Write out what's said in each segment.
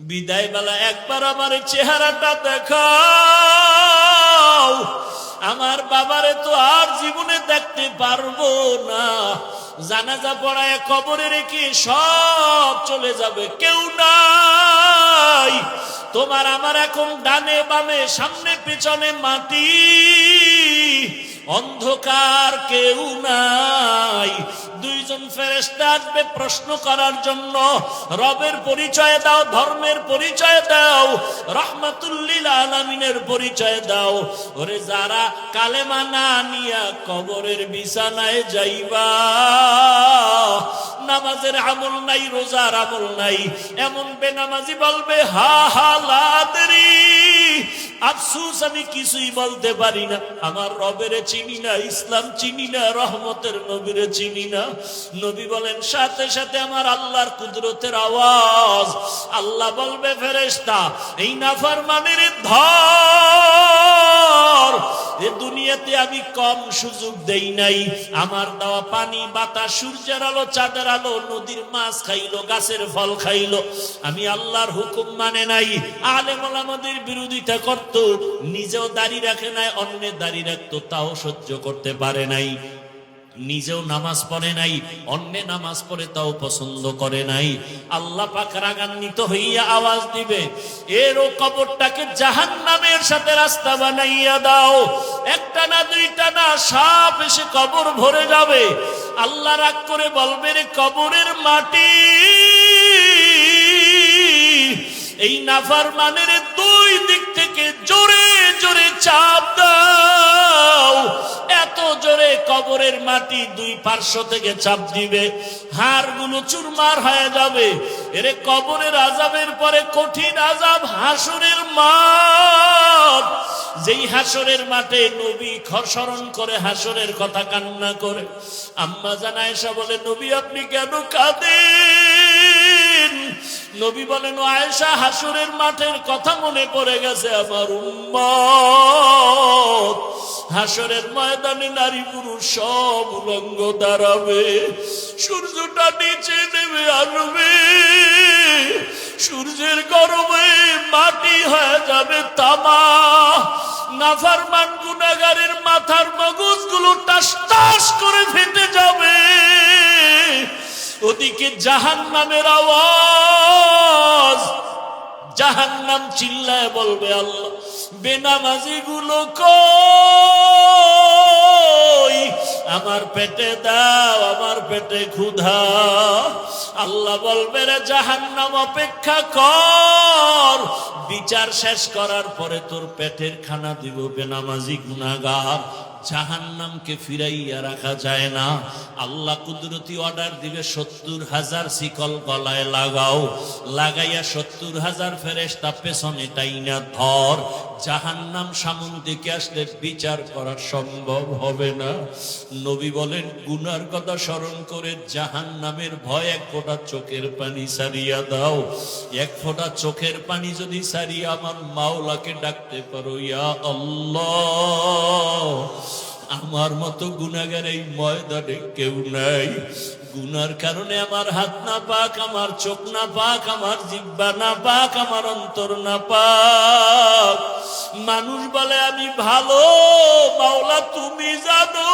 বিদায় বেলা একবার আমার চেহারাটা দেখাও, আমার বাবারে তো আর জীবনে দেখতে পারবো না। জানাজা পড়ায় কবরে রেখে সব চলে যাবে, কেউ নাই। তোমার আমার এখন ডানে বামে সামনে পেছনে মাটি, অন্ধকার, কেউ নাই। দুইজন ফেরেশতা আসবে প্রশ্ন করার জন্য, রবের পরিচয় দাও, ধর্মের পরিচয় দাও, রাহমাতুল লিল আলামিনের পরিচয় দাও। ওরে যারা কালেমা না নিয়া কবরের বিছানায় যাইবা, নামাজের আমল নাই, রোজার আমল নাই, এমন বেনামাজি বলবে হা হা লাদরি, আফসোস আমি কিছুই বলতে পারি না, আমার রবেরে চিনি না, ইসলাম চিনি না, রহমতের নবীরে চিনি না। নবী বলেন সাথে সাথে আমার আল্লাহর কুদরতের আওয়াজ। আল্লাহ বলবে ফেরেশতা, এই নাফরমানের ধর, এ দুনিয়াতে আমি কম সুযোগ দেই নাই। আমার দেওয়া পানি, বাতাস, সূর্যের আলো, চাঁদের আলো, নদীর মাছ খাইলো, গাছের ফল খাইলো, আমি আল্লাহর হুকুম মানে নাই। আলেম ওলামাদের বিরোধিতা করত, নিজেও দাড়ি রাখে নাই, অন্যের দাড়ি রাখতো, তাও সহ্য করতে পারে নাই। নিজেও নামাজ পড়ে নাই, অন্যে নামাজ পড়ে তাও পছন্দ করে নাই। আল্লাহ পাক রাগান্বিত হইয়া আওয়াজ দিবে, এরও কবরটাকে জাহান্নামের সাথে রাস্তা বানাইয়া দাও। একটা না দুইটা না, সাপ এসে কবর ভরে যাবে। আল্লাহ রাগ করে বলবে, রে কবরের মাটি, এই নাফরমানের দুই দিক থেকে জোরে জোরে চাপ দাও। এত জোরে কবরের মাটি দুই পার্শ্ব থেকে চাপ দিবে, হাড়গুলো চুরমার হয়ে যাবে। এরে কবরের আযাবের পরে কঠিন আযাব হাসরের মাঠ। যেই হাসরের মাঠে নবী স্মরণ করে হাসরের কথা কান্না করে। আম্মা জান আয়েশা বলে, নবী আপনি কেন কাঁদেন? নবী বলেন, ও আয়েশা, হাসরের মাঠের কথা মনে পড়ে গেছে আমার উম্মত। হাসরের ময়দানে নারী পুরুষ সব উলঙ্গ দাঁড়াবে, সূর্যটা নিচে নেমে আসবে, সূর্যের গরমে মাটি হয়ে যাবে তামা। নাফরমান গুনাহগারের মাথার মগজগুলো টাস টাস করে ফেটে যাবে। ওদিকে জাহান্নামের আওয়াজ, জাহান্নাম চিল্লায় বলবে, আল্লাহ বেনামাজি গুলো কই, আমার পেটে দাও, আমার পেটে ক্ষুধা। আল্লাহ বলবে, রে জাহান্নাম অপেক্ষা কর, বিচার শেষ করার পরে তোর পেটের খানা দিব বেনামাজি গুনাহগার। জাহান্নামকে ফিরাইয়া রাখা যায় না। আল্লাহ কুদরতি অর্ডার দিবে, ৭০,০০০ শিকল গলায় লাগাও, লাগাইয়া ৭০,০০০ ফেরেশতা পেছনে টাইনা ধর। জাহান্নাম সামনে দিকে আসলে বিচার করা সম্ভব হবে না। নবী বলেন, গুনার কথা স্মরণ করে জাহান্নামের ভয় এক ফোঁটা চোখের পানি সারিয়া দাও। এক ফোঁটা চোখের পানি যদি সারিয়া আমার মাওলাকে ডাকতে পারো, ইয়া আল্লাহ, আমার মতো গুনাহগার এই ময়দানে কেউ নাই। গুনার কারণে আমার হাত না পাক, আমার চোখ না পাক, আমার জিহ্বা না পাক, আমার অন্তর না পাক। মানুষ বলে আমি ভালো, মাওলা তুমি জানো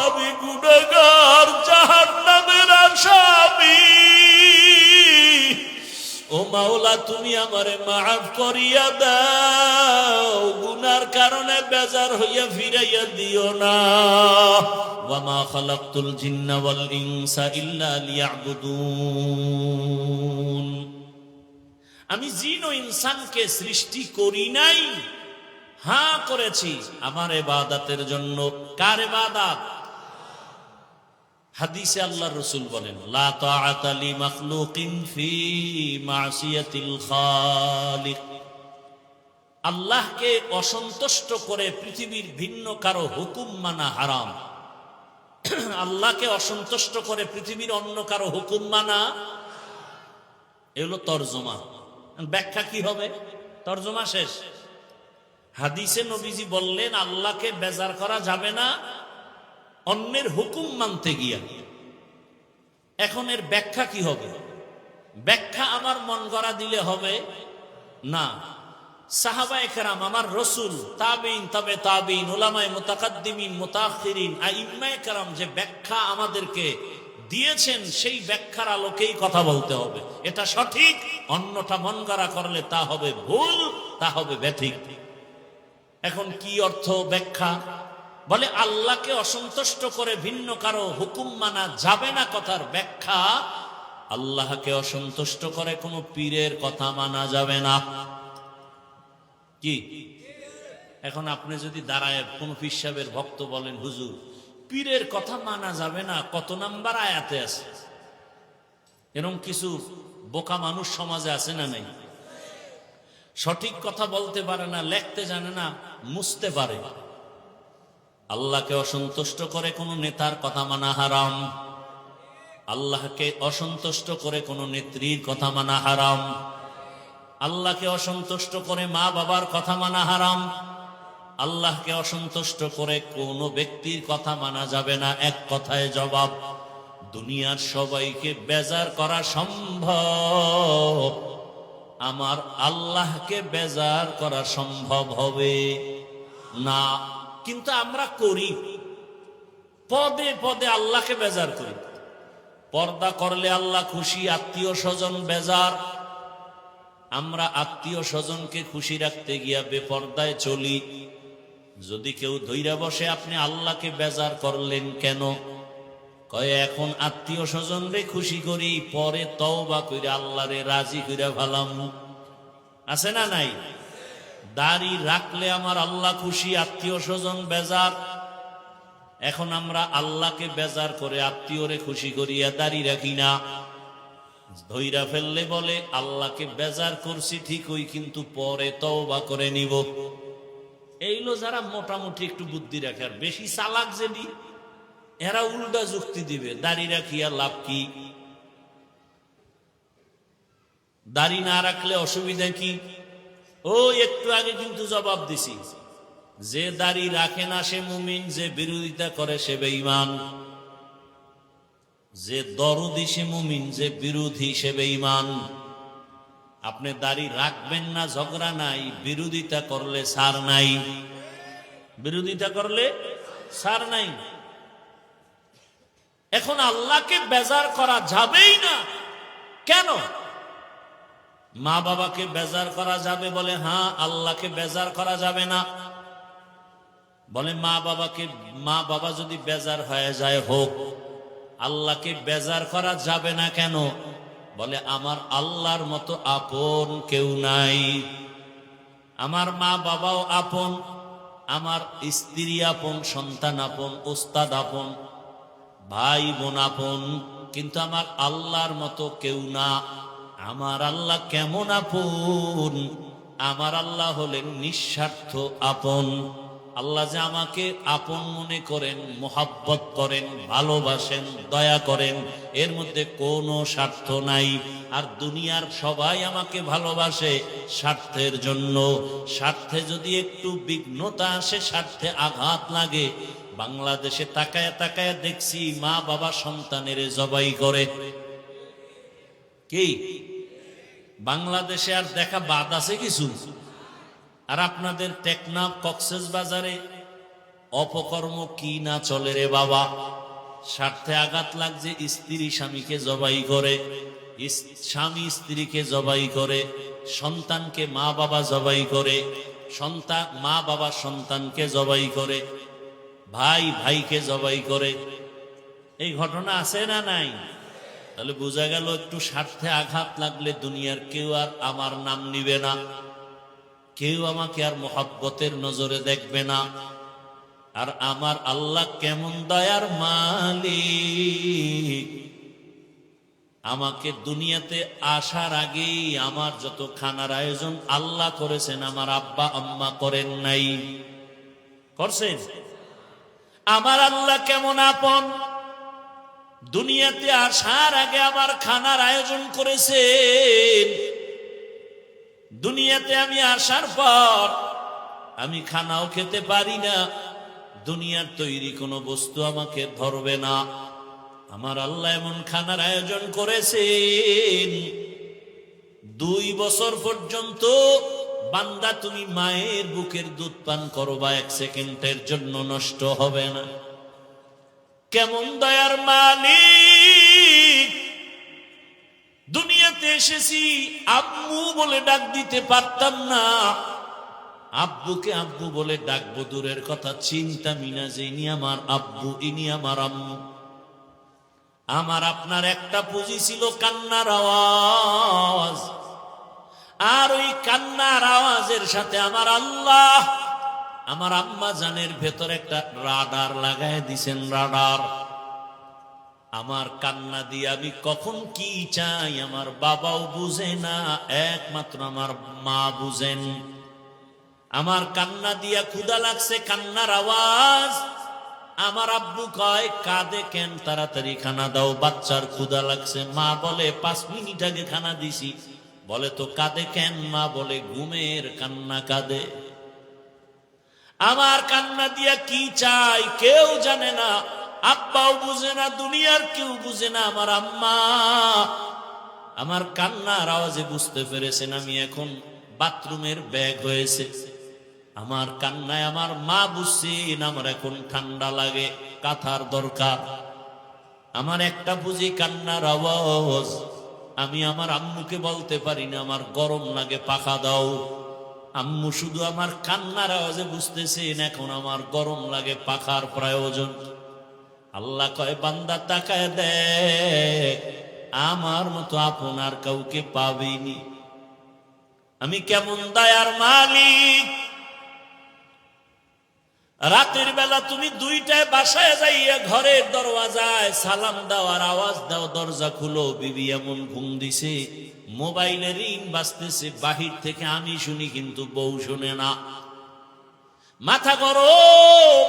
আমি গুনাহগার, জাহান্নামের আসামি। ও মাওলা, তুমি আমারে মাফ করিয়া দাও, গুনার কারণে বেজার হইয়া ফিরাইয়া দিও না। ওয়ামা খালাকতুল জিন্না ওয়াল ইনসা ইল্লা লিয়াবুদুন, আমি জিন ও ইনসানকে সৃষ্টি করি নাই, হ্যাঁ করেছি আমার ইবাদতের জন্য। কার ইবাদত? হাদিসে আল্লাহর রাসূল বলেন, লা তাআতা লি মাখলুকিন ফি মাসিয়াতিল খালিক। আল্লাহকে অসন্তুষ্ট করে পৃথিবীর ভিন্ন কারো হুকুম মানা হারাম। আল্লাহকে অসন্তুষ্ট করে পৃথিবীর অন্য কারো হুকুম মানা, এগুলো তরজমা। ব্যাখ্যা কি হবে? তরজমা শেষ। হাদিসে নবীজি বললেন, আল্লাহকে বেজার করা যাবে না অন্যের হুকুম মানতে গিয়া। এখন এর ব্যাখ্যা কি হবে? ব্যাখ্যা আমার মন গড়া দিলে হবে না, সাহাবায়ে কেরাম, আমার রসুল, তাবিঈন, তবে তাবিঈন, উলামায়ে মুতাকাদ্দিমিন, মুতাআখিরিন, আইম্মায়ে কেরাম যে ব্যাখ্যা আমাদেরকে দিয়েছেন সেই ব্যাখ্যার আলোকেই কথা বলতে হবে। এটা সঠিক, অন্যটা মন গড়া করলে তা হবে ভুল, তা হবে ব্যাঠিক। এখন কি অর্থ ব্যাখ্যা? বলে আল্লাহকে অসন্তুষ্ট করে ভিন্ন কারো হুকুম মানা যাবে না। কথার ব্যাখ্যা, আল্লাহকে অসন্তুষ্ট করে কোনো পীরের কথা মানা যাবে না। কি এখন আপনি যদি দাঁড়ায় কোন পীর সাহেবের ভক্ত বলেন, হুজুর পীরের কথা মানা যাবে না, কত নাম্বার আয়াতে আছে? এরকম কিছু বোকা মানুষ সমাজে আছে না নাই? সঠিক কথা বলতে পারে না, লিখতে জানে না, মুছতে পারে। আল্লাহকে অসন্তুষ্ট করে কোন নেতার কথা মানা হারাম, আল্লাহকে অসন্তুষ্ট করে কোন নেত্রীর কথা মানা হারাম, আল্লাহকে অসন্তুষ্ট করে মা বাবার কথা মানা হারাম, আল্লাহকে অসন্তুষ্ট করে কোন ব্যক্তির কথা মানা যাবে না। এক কথায় জবাব, দুনিয়ার সবাইকে বেজার করা সম্ভব, আমার আল্লাহকে বেজার করা সম্ভব হবে না। কিন্তু আমরা করি, পদে পদে আল্লাহকে বেজার করি। পর্দা করলে আল্লাহ খুশি, আত্মীয় স্বজন বেজার। আমরা আত্মীয় স্বজনকে খুশি রাখতে গিয়া বেপর্দায় চলি। যদি কেউ ধৈরা বসে, আপনি আল্লাহকে বেজার করলেন কেন? কয় এখন আত্মীয় স্বজনরে খুশি করি, পরে তওবা কইরা আল্লাহরে রাজি কইরা ভালাম। আছে না নাই? দাড়ি রাখলে আমার আল্লাহ খুশি, আত্মীয় স্বজন বেজার। এখন আমরা আল্লাহকে বেজার করে আত্মীয়রে খুশি করিয়া দাড়ি রাখি না। ধৈরা ফেললে বলে আল্লাহকে বেজার করছি ঠিকই, কিন্তু পরে তওবা করে নিব। এইগুলো যারা মোটামুটি একটু বুদ্ধি রাখে, আর বেশি চালাক যেদি এরা উল্টা যুক্তি দিবে, দাড়ি রাখিয়া লাভ কি? দাড়ি না রাখলে অসুবিধা কি? ও একটু আগে কিন্তু জবাব দিছি, যে দাড়ি রাখে না সে মুমিন, যে বিরোধিতা করে সে বেঈমান। যে দরদি সে মুমিন, যে বিরোধী সে বেঈমান। আপনি দাড়ি রাখবেন না, ঝগড়া নাই, বিরোধিতা করলে ছাড় নাই, বিরোধিতা করলে ছাড় নাই। এখন আল্লাহকে বেজার করা যাবেই না কেন? মা বাবাকে বেজার করা যাবে? বলে হ্যাঁ, আল্লাহকে বেজার করা যাবে না। বলে মা বাবা যদি বেজার হয়ে যায় হোক, আল্লাহকে বেজার করা যাবে না কেন? বলে আমার আল্লাহর মতো আপন কেউ নাই। আমার মা বাবাও আপন, আমার স্ত্রী আপন, সন্তান আপন, ওস্তাদ আপন, ভাই বোন আপন, কিন্তু আমার আল্লাহর মতো কেউ না। আমার আল্লাহ কেমন আপন? আমার আল্লাহ হলেন নিঃস্বার্থ আপন। আল্লাহ যে আমাকে আপন মনে করেন, মোহাব্বত করেন, ভালোবাসেন, দয়া করেন, এর মধ্যে কোনো স্বার্থ নাই। আর দুনিয়ার সবাই আমাকে ভালোবাসে স্বার্থের জন্য। স্বার্থে যদি একটু বিঘ্নতা আসে, স্বার্থে আঘাত লাগে, বাংলাদেশে তাকায় তাকায় দেখছি মা বাবা সন্তানের জবাই করে। কি বাংলাদেশে আর দেখা বাদ আছে কিছু? আর আপনাদের টেকনাফ, কক্সবাজারে অপকর্ম কি না চলে রে বাবা! স্বার্থে আঘাত লাগছে, স্ত্রী স্বামীকে জবাই করে, স্বামী স্ত্রীকে জবাই করে, সন্তানকে মা বাবা জবাই করে, মা বাবা সন্তানকে জবাই করে, ভাই ভাইকে জবাই করে। এই ঘটনা আছে না নাই? তাহলে বোঝা গেল, একটু স্বার্থে আঘাত লাগলে দুনিয়ার কেউ আর আমার নাম নিবে না, কেউ আমাকে আর মোহাব্বতের নজরে দেখবে না। আর আমার আল্লাহ কেমন দয়ার মালিক! আমাকে দুনিয়াতে আসার আগেই আমার যত খানার আয়োজন আল্লাহ করেছেন, আমার আব্বা আম্মা করেন নাই, করছেন। আমার আল্লাহ কেমন আপন! দুনিয়াতে আসার আগে আমার খানার আয়োজন করেছেন। দুনিয়াতে আমি আসার পর আমি খানাও খেতে পারি না, দুনিয়ার তৈরি কোনো বস্তু আমাকে ধরবে না। আমার আল্লাহ এমন খানার আয়োজন করেছেন, 2 বছর পর্যন্ত বান্দা তুমি মায়ের বুকের দুধ পান করবা, 1 সেকেন্ডের জন্য নষ্ট হবে না। কেমন দয়ার মালিক! দুনিয়াতে এসেছি, আম্মু বলে ডাক দিতে পারতাম না। আব্বুকে আব্বু বলে ডাকবো দূরের কথা, চিন্তা মিনা যে ইনি আমার আব্বু, ইনি আমার আম্মু। আমার আপনার একটা পুঁজি ছিল কান্নার আওয়াজ, আর ওই কান্নার আওয়াজের সাথে আমার আল্লাহ আমার আম্মা জানের ভেতর একটা রাডার লাগায় দিছেন, রাডার। আমার কান্না দিয়ে আমি কখন কি চাই আমার বাবাও বুঝে না, একমাত্র আমার মা বুঝেন। আমার কান্না দিয়া ক্ষুধা লাগছে, কান্নার আওয়াজ। আমার আব্বু কয় কাঁদে কেন, তাড়াতাড়ি খানা দাও, বাচ্চার ক্ষুধা লাগছে। মা বলে 5 মিনিট আগে খানা দিছি। বলে তো কাঁদে কেন? মা বলে ঘুমের কান্না কাঁদে। আমার কান্না দিয়া কি চাই কেউ জানে না, আব্বাও বুঝে না, দুনিয়ার কেউ বুঝে না। আমার আম্মা আমার কান্নার আওয়াজে বুঝতে পেরেছেন আমি এখন বাথরুমের ব্যাগ হয়েছে। আমার কান্নায় আমার মা বুঝছেন আমার এখন ঠান্ডা লাগে, কাঁথার দরকার। আমার একটা বুঝি কান্নার আওয়াজ। আমি আমার আম্মুকে বলতে পারি না আমার গরম লাগে, পাখা দাও। আম্মু শুধু আমার কান্নার আওয়াজে বুঝতেছেন এখন আমার গরম লাগে, পাখার প্রয়োজন। আল্লাহ কয় বান্দা তাকায় দেখ, আমার মতো আপনার কাউকে পাবেনি। আমি কেমন দয়ার মালিক! রাতের বেলা তুমি 2টায় বাসায় যাইয়া ঘরের দরওয়াজায় সালাম দেওয়ার আওয়াজ দাও, দরজা খুলো, বিবি এমন ঘুম দিছে, মোবাইলে রিং বাজতেছে বাহির থেকে, আমি শুনি কিন্তু বউ শুনে না। মাথা গরম,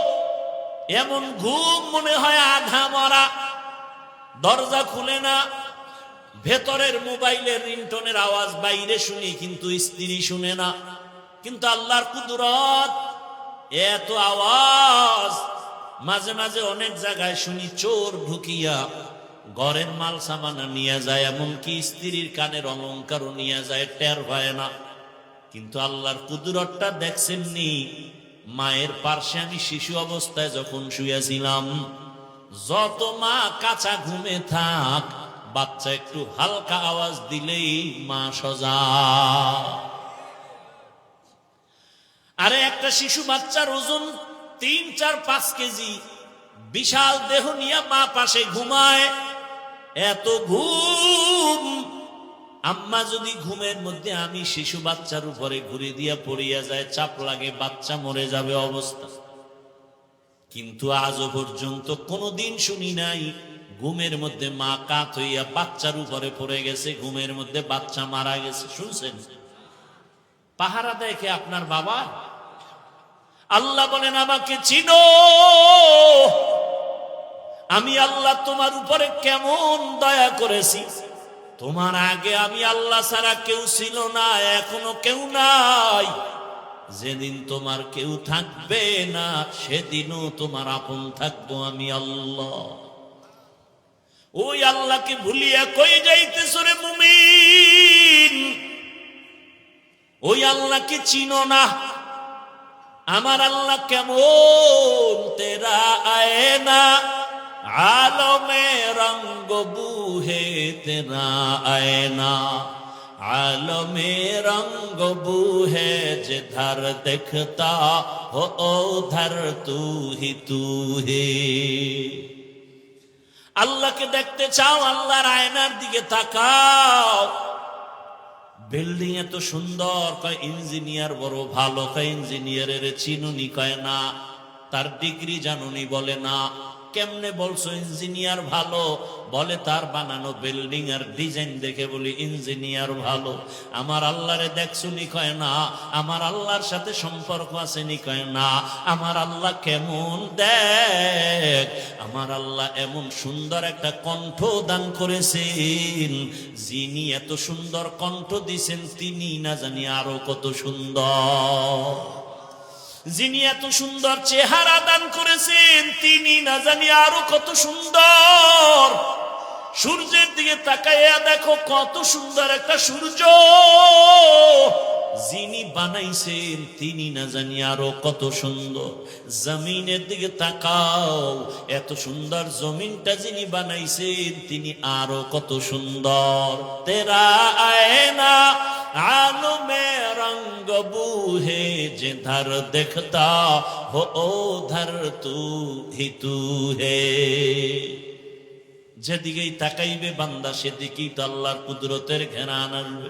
এমন ঘুম মনে হয় আধা মরা। দরজা খুলে না, ভেতরের মোবাইলের রিংটোনের আওয়াজ বাইরে শুনি কিন্তু স্ত্রী শুনে না। কিন্তু আল্লাহর কুদরত, এত আওয়াজ। মাঝে মাঝে অনেক জায়গায় শুনি চোর ঢুকিয়া ঘরের মাল সামানা নিয়ে যায়, এমনকি স্ত্রীর কানের অলংকারও নিয়ে যায়, টের পায় না। কিন্তু আল্লাহর কুদরতটা দেখছেননি? মায়ের পার্শ্বে আমি শিশু অবস্থায় যখন শুয়েছিলাম, যত মা কাঁচা ঘুমে থাক, বাচ্চা একটু হালকা আওয়াজ দিলেই মা সজা। আরে একটা শিশু বাচ্চার ওজন 3, 4, 5 কেজি, বিশাল দেহ নিয়ে মা পাশে ঘুমায়। এত ঘুম। আম্মা যদি ঘুমের মধ্যে আমি শিশু বাচ্চার উপরে ঘুরে দিয়া পড়িয়া যায়, চাপ লাগে, বাচ্চা মরে যাবে অবস্থা। কিন্তু আজও পর্যন্ত কোনোদিন শুনি নাই ঘুমের মধ্যে মা কাত হইয়া বাচ্চার উপরে পড়ে গেছে, ঘুমের মধ্যে বাচ্চা মারা গেছে। শুনছেন? পাহারা দেখে আপনার বাবা। আল্লাহ বলেন আমাকে চিনো, আমি আল্লাহ তোমার উপরে কেমন দয়া করেছি। তোমার আগে আমি আল্লাহ ছাড়া কেউ ছিল না, এখনো কেউ নাই। যেদিন তোমার কেউ থাকবে না সেদিনও তোমার আপন থাকবো আমি আল্লাহ। ওই আল্লাহকে ভুলিয়া কই যাইতেছ রে মুমিন? ওই আল্লাহকে চিনো না? আমার আল্লাহ কেমন? তেরা আয়না আলমে রঙ্গ বুহে তেরা আয়না आलमे रंग बू है जिधर दिखता हो उधर तू ही আল্লাহকে দেখতে চাও, আল্লাহর আয়নার দিকে তাকাও। বিল্ডিং এত সুন্দর, কয় ইঞ্জিনিয়ার বড় ভালো, কয় ইঞ্জিনিয়ারের চিনুনি, কয় না। তার ডিগ্রি জানুনি, বলে না। কেমনে বলছো ইঞ্জিনিয়ার ভালো? বলে তার বানানো বিল্ডিং আর ডিজাইন দেখে বলি ইঞ্জিনিয়ার ভালো। আমার আল্লাহরে দেখছুনি? কয় না। আমার আল্লাহর সাথে সম্পর্ক আছে নি? কয় না। আমার আল্লাহ কেমন? দেখ, আমার আল্লাহ এমন সুন্দর একটা কণ্ঠ দান করেছেন। যিনি এত সুন্দর কণ্ঠ দিছেন তিনি না জানি আরো কত সুন্দর। যিনি এত সুন্দর চেহারা দান করেছেন তিনি না জানি আরো কত সুন্দর। সূর্যের দিকে তাকাইয়া দেখো কত সুন্দর একটা সূর্য। যিনি বানাইছেন তিনি না জানি আরো কত সুন্দর। জমিনের দিকে তাকাও, এত সুন্দর জমিনটা যিনি বানাইছেন তিনি আরো কত সুন্দর। তেরা আয়না आनो में रंग बूहे जिधर देखता हो उधर तू ही तू है। যেদিকেই তাকাইবে বান্দা সেদিকেই তো আল্লাহর কুদরতের ঘেরান আসবে।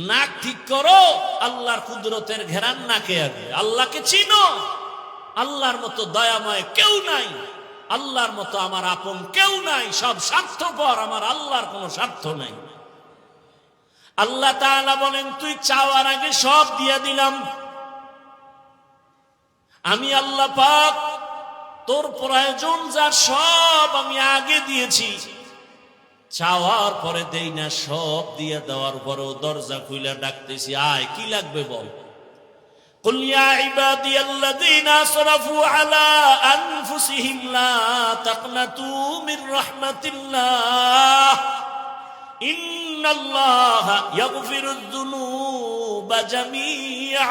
নাক ঠিক করো, আল্লাহর কুদরতের ঘেরান নাকে আসবে। আল্লাহকে চিনো, আল্লাহর মতো দয়াময় কেউ নাই, আল্লাহর মতো আমার আপন কেউ নাই। সব স্বার্থপর, আমার আল্লাহর কোনো স্বার্থ নাই। আল্লাহ তাআলা বলেন তুই চাওয়ার আগে সব দিয়ে দিলাম। আমি আল্লাহ পাক তোর প্রয়োজন যা সব আমি আগে দিয়েছি। চাওয়ার পরে দেই না, সব দিয়ে দেওয়ার পরেও দরজা খুলে ডাকতেছি, আয় কি লাগবে বল। কুল ইয়া ইবাদিয়াল্লাযীনা আসরাফু আলা আনফুসিহিম লা তাকনাতু মির রাহমাতিল্লাহ ইন্নাল্লাহা ইয়াগফিরুয যুনুবা জামিআ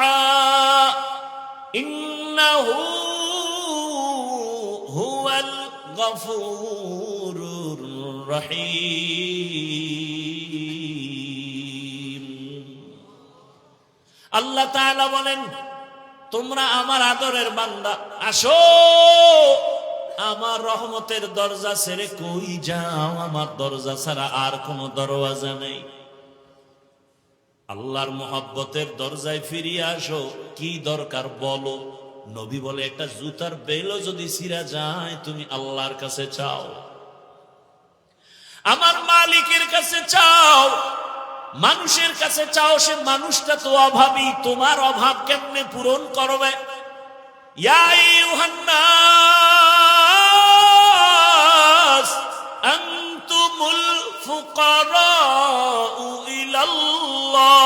ইন্নাহু হুয়াল গফুরুর রহিম। আল্লাহ তাআলা বলেন তোমরা আমার আদরের বান্দা, আসো আমার রহমতের দরজা ছেড়ে কই যাও? আমার দরজা ছাড়া আর কোন দরওয়াজা নেই। আল্লাহর মোহাব্বতের দরজায় ফিরিয়ে আসো। কি দরকার বলো? নবী বলে একটা জুতার বেলও যদি ছিঁড়া যায় তুমি আল্লাহর কাছে চাও, আমার মালিকের কাছে চাও। মানুষের কাছে চাও, সে মানুষটা তো অভাবী, তোমার অভাব কেমনে পূরণ করবে? ইয়া আইয়ুহান নাস আনতুমুল ফুকারাউ ইলাল্লাহ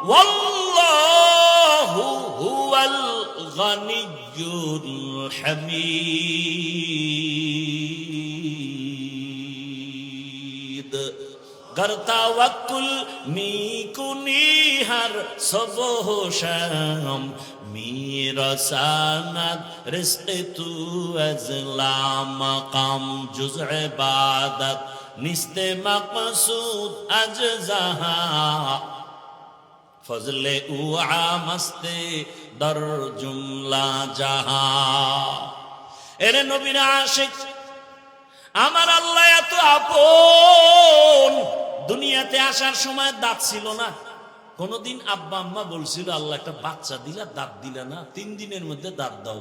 ওয়াল্লাহু হুয়াল গানিয়্যুল হামিদ। गर तवक्कुल मी कुनी हर सुबह शाम मेरा सनद रिज़्क़ तू अज़ला मकाम जुज़ इबादत निस्ते मक़सूद अज़ज़हा फज़ले उआ मस्ते दर जुमला जहा। एरे नबीर आशिक আমার আল্লাহ এত আপন। দুনিয়াতে আসার সময় দাঁত ছিল না। কোনদিন আব্বা আম্মা বলছিল আল্লাহ একটা বাচ্চা দিলা, দাঁত দিলা না, 3 দিনের মধ্যে দাঁত দাও।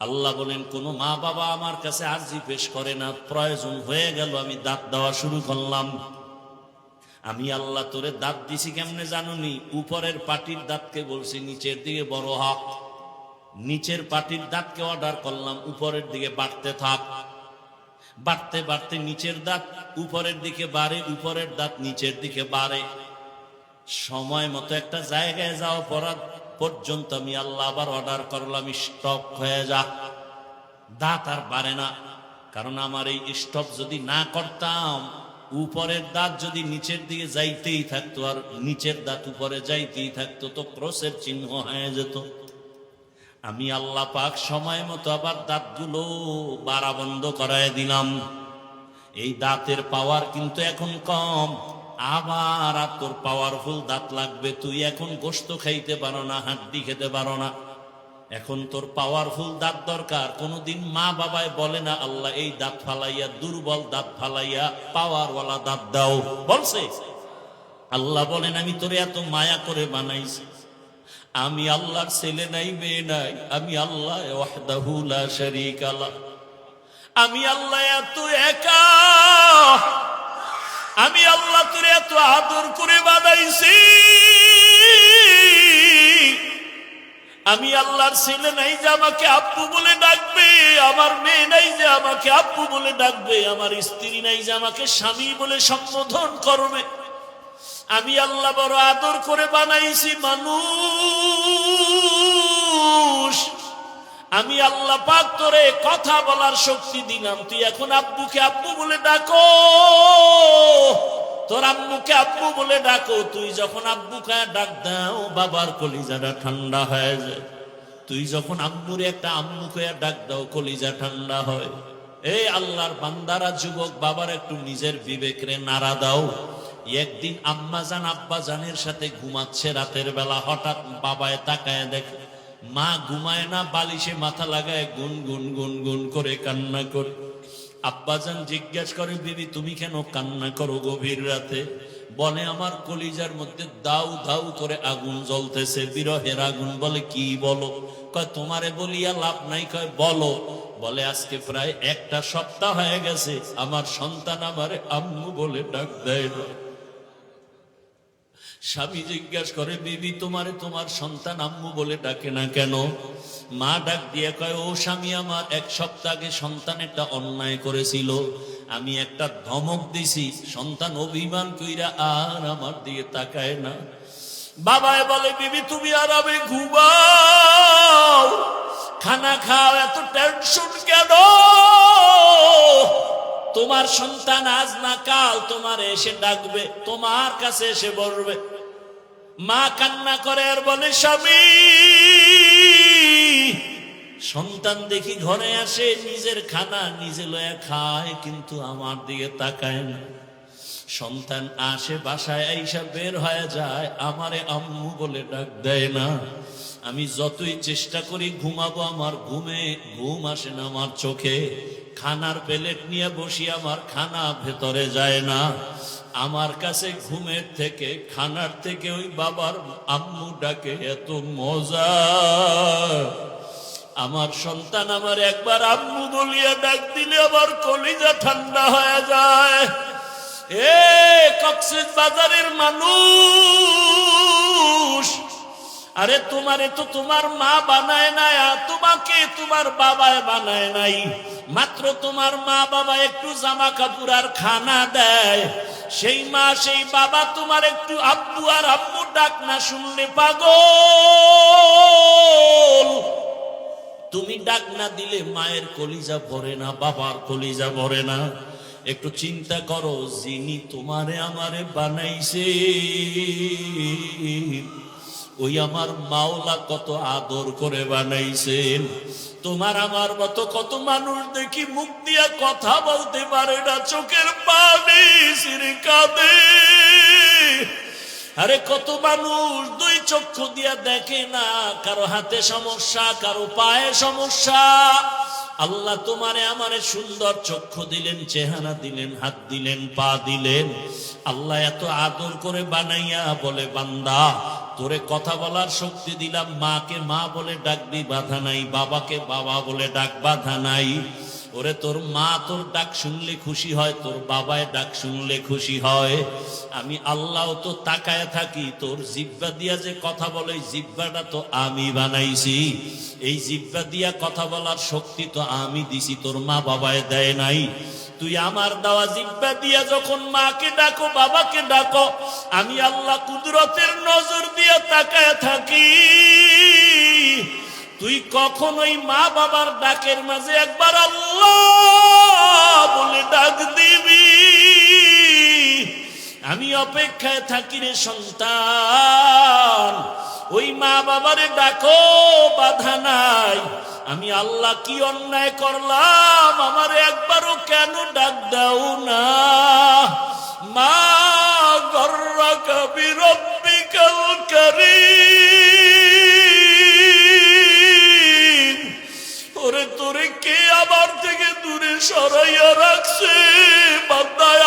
আল্লাহ বলেন কোন মা বাবা আমার কাছে আরজি পেশ করে না, প্রয়োজন হয়ে গেল আমি দাঁত দেওয়া শুরু করলাম। আমি আল্লাহ তোরে দাঁত দিছি কেমনে জানুনি? উপরের পাটির দাঁতকে বলছি নিচের দিকে বড় হ, নিচের পাটির দাঁতকে অর্ডার করলাম উপরের দিকে বাড়তে থাক। বাড়তে বাড়তে নিচের দাঁত উপরের দিকে বাড়ে, উপরের দাঁত নিচের দিকে বাড়ে। সময় মতো একটা জায়গায় যাওয়া পর্যন্ত আমি আল্লাহ আবার অর্ডার করলাম স্টপ হয়ে যা, দাঁত আর বাড়ে না। কারণ আমার এই স্টপ যদি না করতাম, উপরের দাঁত যদি নিচের দিকে যাইতেই থাকতো আর নিচের দাঁত উপরে যাইতেই থাকতো, তো ক্রসের চিহ্ন হয়ে যেত। আমি আল্লাহ পাক সময় মতো আবার দাঁতগুলো বাড়া বন্ধ করায় দিলাম। এই দাঁতের পাওয়ার কিন্তু এখন কম, আবার আর তোর পাওয়ারফুল দাঁত লাগবে। তুই এখন গোশত খাইতে পারো না, হাড্ডি খেতে পারো না, এখন তোর পাওয়ারফুল দাঁত দরকার। কোনদিন মা বাবায় বলে না আল্লাহ এই দাঁত ফালাইয়া, দুর্বল দাঁত ফালাইয়া পাওয়ারওয়ালা দাঁত দাও, বলছে? আল্লাহ বলেন আমি তোরে এত মায়া করে বানাইছি। আমি আল্লাহর ছেলে নাই, মেয়ে নাই, আমি আল্লাহ ওয়াহদাহু লা শারীকা লাহ। আমি আল্লাহ এত একা, আমি আল্লাহ তোরে এত আদর করে বানাইছি। আমি আল্লাহর ছেলে নাই যে আমাকে আব্বু বলে ডাকবে, আমার মেয়ে নাই যে আমাকে আব্বু বলে ডাকবে, আমার স্ত্রী নাই যে আমাকে স্বামী বলে সম্বোধন করবে। আমি আল্লাহ বড় আদর করে বানাইছি মানুষ। আমি আল্লাহ পাক তোরে কথা বলার শক্তি দিলাম, তুই এখন আব্বুকে আব্বু বলে ডাকো, তোর আম্মুকে আব্বু বলে ডাকো। তুই যখন আব্বুকে ডাক দাও বাবার কলিজাটা ঠান্ডা হয়ে যায়। তুই যখন আম্মুরে একটা আম্মুকে ডাক দাও কলিজা ঠান্ডা হয়। এই আল্লাহর বান্দারা, যুবক বাবার একটু নিজের বিবেকরে নাড়া দাও। একদিন আম্মা জান আব্বা জানের সাথে ঘুমাচ্ছে রাতের বেলা, হঠাৎ বাবায় তাকায় দেখে মা ঘুমায় না, বালিশে মাথা লাগায় গুন গুন গুন গুন করে কান্না করে। আব্বাজান জিজ্ঞেস করে, বিবি তুমি কেন কান্না করো গভীর রাতে? বলে, আমার কলিজার মধ্যে দাউ দাউ করে আগুন জ্বলতেছে, বিরহের আগুন। বলে, কি বলো? কয়, তোমারে বলিয়া লাভ নাই। কয়, বলো। বলে, আজকে প্রায় একটা সপ্তাহ হয়ে গেছে আমার সন্তান আমারে আম্মু বলে ডাক দেয় না। স্বামী জিজ্ঞেস করে, বিবি তোমারে তোমার সন্তান আম্মু বলে ডাকে না কেন? মা ডাক দিয়ে কয়, ও স্বামী, আমার এক সপ্তাহ আগে সন্তান একটা অন্যায় করেছিল, আমি একটা ধমক দিছি, সন্তান অভিমান কইরা আর আমার দিকে তাকায় না। বাবায় বলে, বিবি তুমি আরামে ঘুমাও, খানা খাও, এত টেনশন কেন? তোমার সন্তান আজ না কাল তোমার এসে ডাকবে, তোমার কাছে এসে বলবে। মা কান্না করে আর বলে, স্বামী, সন্তান দেখি ঘরে আসে, নিজের খানা নিজে লয়া খায়, কিন্তু আমার দিকে তাকায় না। সন্তান আসে, বাসায় আইসা বের হয়ে যায়, আমারে আম্মু বলে ডাক দেয় না। আমি যতই চেষ্টা করি ঘুমাবো, আমার ঘুম আসে না আমার চোখে। খানার প্লেট নিয়ে বসি, আমার খানা ভেতরে যায় না। আমার কাছে ঘুমের থেকে, খানার থেকে ওই বাবার আম্মু ডাকে এত মজা। আমার সন্তান আমার একবার আম্মু বলিয়া ডাক দিলে আমার কলিজা ঠান্ডা হয়ে যায়। এ কক্সেস বাজারের মানুষ, আরে তোমারে তো তোমার মা বানায় নাই, তোমাকে তোমার বাবায় বানায় নাই। মাত্র তোমার মা বাবা একটু জামা কাপড় আর খানা দেয়, সেই মা সেই বাবা তোমার একটু আব্বু আর আম্মু ডাক না শুনলে পাগল। তুমি ডাক না দিলে মায়ের কলিজা ভরে না, বাবার কলিজা ভরে না। একটু চিন্তা করো, যিনি তোমারে আমারে বানাইছে ওই আমার মাওলা কত আদর করে বানাইছেন। তোমার আমার মতো কত মানুষ দেখি মুখ দিয়া কথা বলতে পারে না, চোখের পানি ছিঁড়ে কাঁদে। আরে কত মানুষ দুই চক্ষু দিয়া দেখে না, কারো হাতে সমস্যা, কারো পায়ে সমস্যা। আল্লাহ তোমারে আমারে সুন্দর চক্ষু দিলেন, চেহারা দিলেন, হাত দিলেন, পা দিলেন। আল্লাহ এত আদর করে বানাইয়া বলে, বান্দা তোরে কথা বলার শক্তি দিলাম, মাকে মা বলে ডাকবি বাধা নাই, বাবাকে বাবা বলে ডাক বাধা নাই। ওরে তোর মা তোর ডাক শুনলে খুশি হয়, তোর বাবায় ডাক শুনলে খুশি হয়। আমি আল্লাহ তো তাকায় থাকি, তোর জিব্বা দিয়া যে কথা বলে, জিব্বাটা তো আমি বানাইছি। এই জিব্বা দিয়া কথা বলার শক্তি তো আমি দিছি, তোর মা বাবায় দেয় নাই। তুই আমার দেওয়া জিব্বা দিয়া যখন মাকে ডাকো, বাবাকে ডাকো, আমি আল্লাহ কুদরতের নজর দিয়া তাকায় থাকি। তুই কখনোই মা বাবার ডাকের মাঝে একবার আল্লাহ বলে ডাক দিবি। আমি অপেক্ষায় থাকি রে সন্তান, ওই মা বাবারে ডাকো, বাধা নাই। আমি আল্লাহ কি অন্যায় করলাম, আমারে একবারও কেন ডাক দাও না? মা গর্রাকা বিরব্বিকাল কারীম, ওরে তোরে কে আমার থেকে দূরে সরাইয়া রাখছে? বান্দায়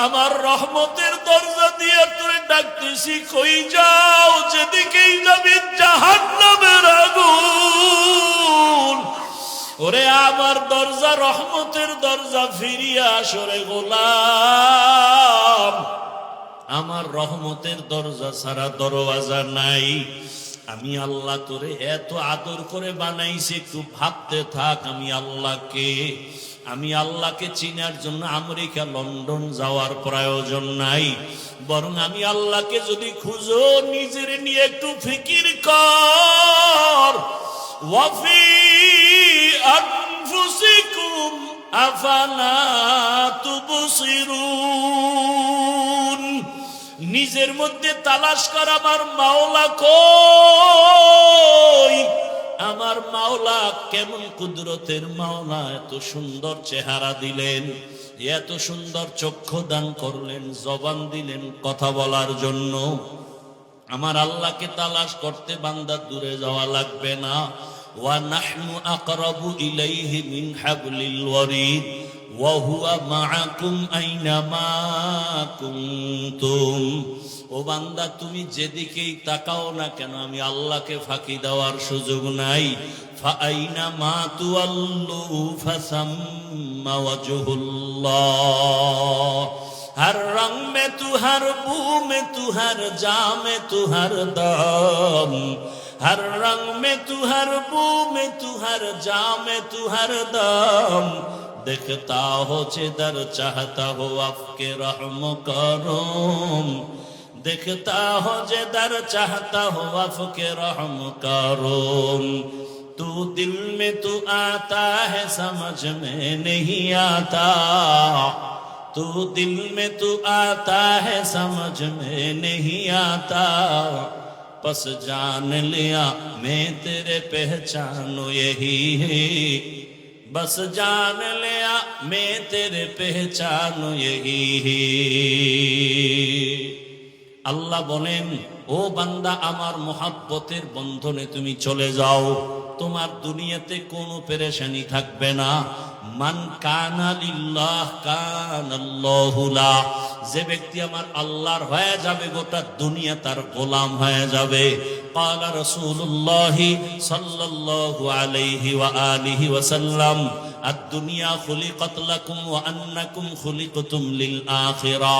আমার রহমতের দরজা দিয়ে তোরে ডাকতেছি, কই যাও? যেদিকেই যাবি জাহান্নামের আগুন। ওরে আমার দরজা, রহমতের দরজা, ফিরিয়া আসরে গোলাম। আমার রহমতের দরজা ছাড়া দরওয়াজা নাই। আমি আল্লাহ তোরে এত আদর করে বানাইছি, একটু ভাবতে থাক আমি আল্লাহকে। আমি আল্লাহকে চিনার জন্য আমেরিকা লন্ডন যাওয়ার প্রয়োজন নাই, বরং আমি আল্লাহকে যদি খুঁজো নিজের নিয়ে একটু ফিকির কর। ওয়াফি আনফুসিকুম আফালা তুবসিরুন, নিজের মধ্যে তালাশ কর আমার মাওলা কই, আমার মাওলা কেমন কুদরতের মাওলা, এত সুন্দর চেহারা দিলেন, এত সুন্দর চক্ষু দান করলেন, জবান দিলেন কথা বলার জন্য। আমার আল্লাহকে তালাশ করতে বান্দা দূরে যাওয়া লাগবে না। ওয়া নাহনু আকরাবু ইলাইহি মিন হাবলিল ওয়ারিদ ওয়া হুয়া মাআকুম আইনামা কুনতুম। ও বান্দা, তুমি যেদিকেই তাকাও না কেন আমি আল্লাহকে ফাঁকি দেওয়ার সুযোগ নাই। ফাআইনামা তুওয়াল্লু ফাসাম্মা ওয়াজহুল্লাহ। हर रंग में तू, हर बू में तू, हर जा में तू, हर दम, हर रंग में तू, हर बू में तू, हर जा में तू, हर दम, देखता हो जिधर चाहता हो आपके रहम करम, देखता हो जिधर चाहता हो आपके रहम करम। तू दिल में तू आता है समझ में नहीं आता, तू दिल में तू आता है समझ में नहीं आता, बस जान लिया मैं तेरे पहचानो यही है, बस जान लिया मैं तेरे पहचानो यही है। আল্লাহ বলেন, ও বান্দা আমার মোহাব্বতের বন্ধনে তুমি চলে যাও, তোমার দুনিয়াতে কোনো পেরেশানি থাকবে না। মান কানা লিল্লাহ কানাল্লাহু লা, যে ব্যক্তি আমার আল্লাহর হয়ে যাবে গোটা দুনিয়া তার গোলাম হয়ে যাবে। قال رسول الله صلى الله عليه وآله وسلم الدنيا خلقت لكم وأنكم خلقتم للآخرة।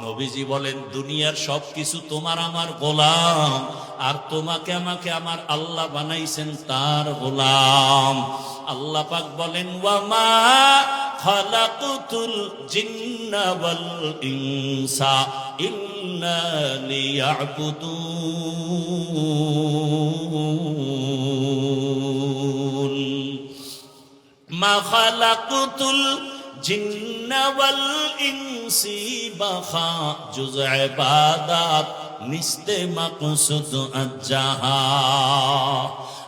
নবীজি বলেন, দুনিয়ার সবকিছু তোমার আমার গোলাম, আর তোমাকে আমাকে আমার আল্লাহ বানাইছেন তার গোলাম। আল্লাহ পাক বলেন, ওয়ামা খালাকুতুল জিন্না ওয়াল ইনসা ইল্লা লিয়াবুদুন, মা খালাকুতুল জিন্না ওয়াল ইনসি বাখা জুজ ইবাদাত নিস্তে মাকসুদ আজ্জাহা।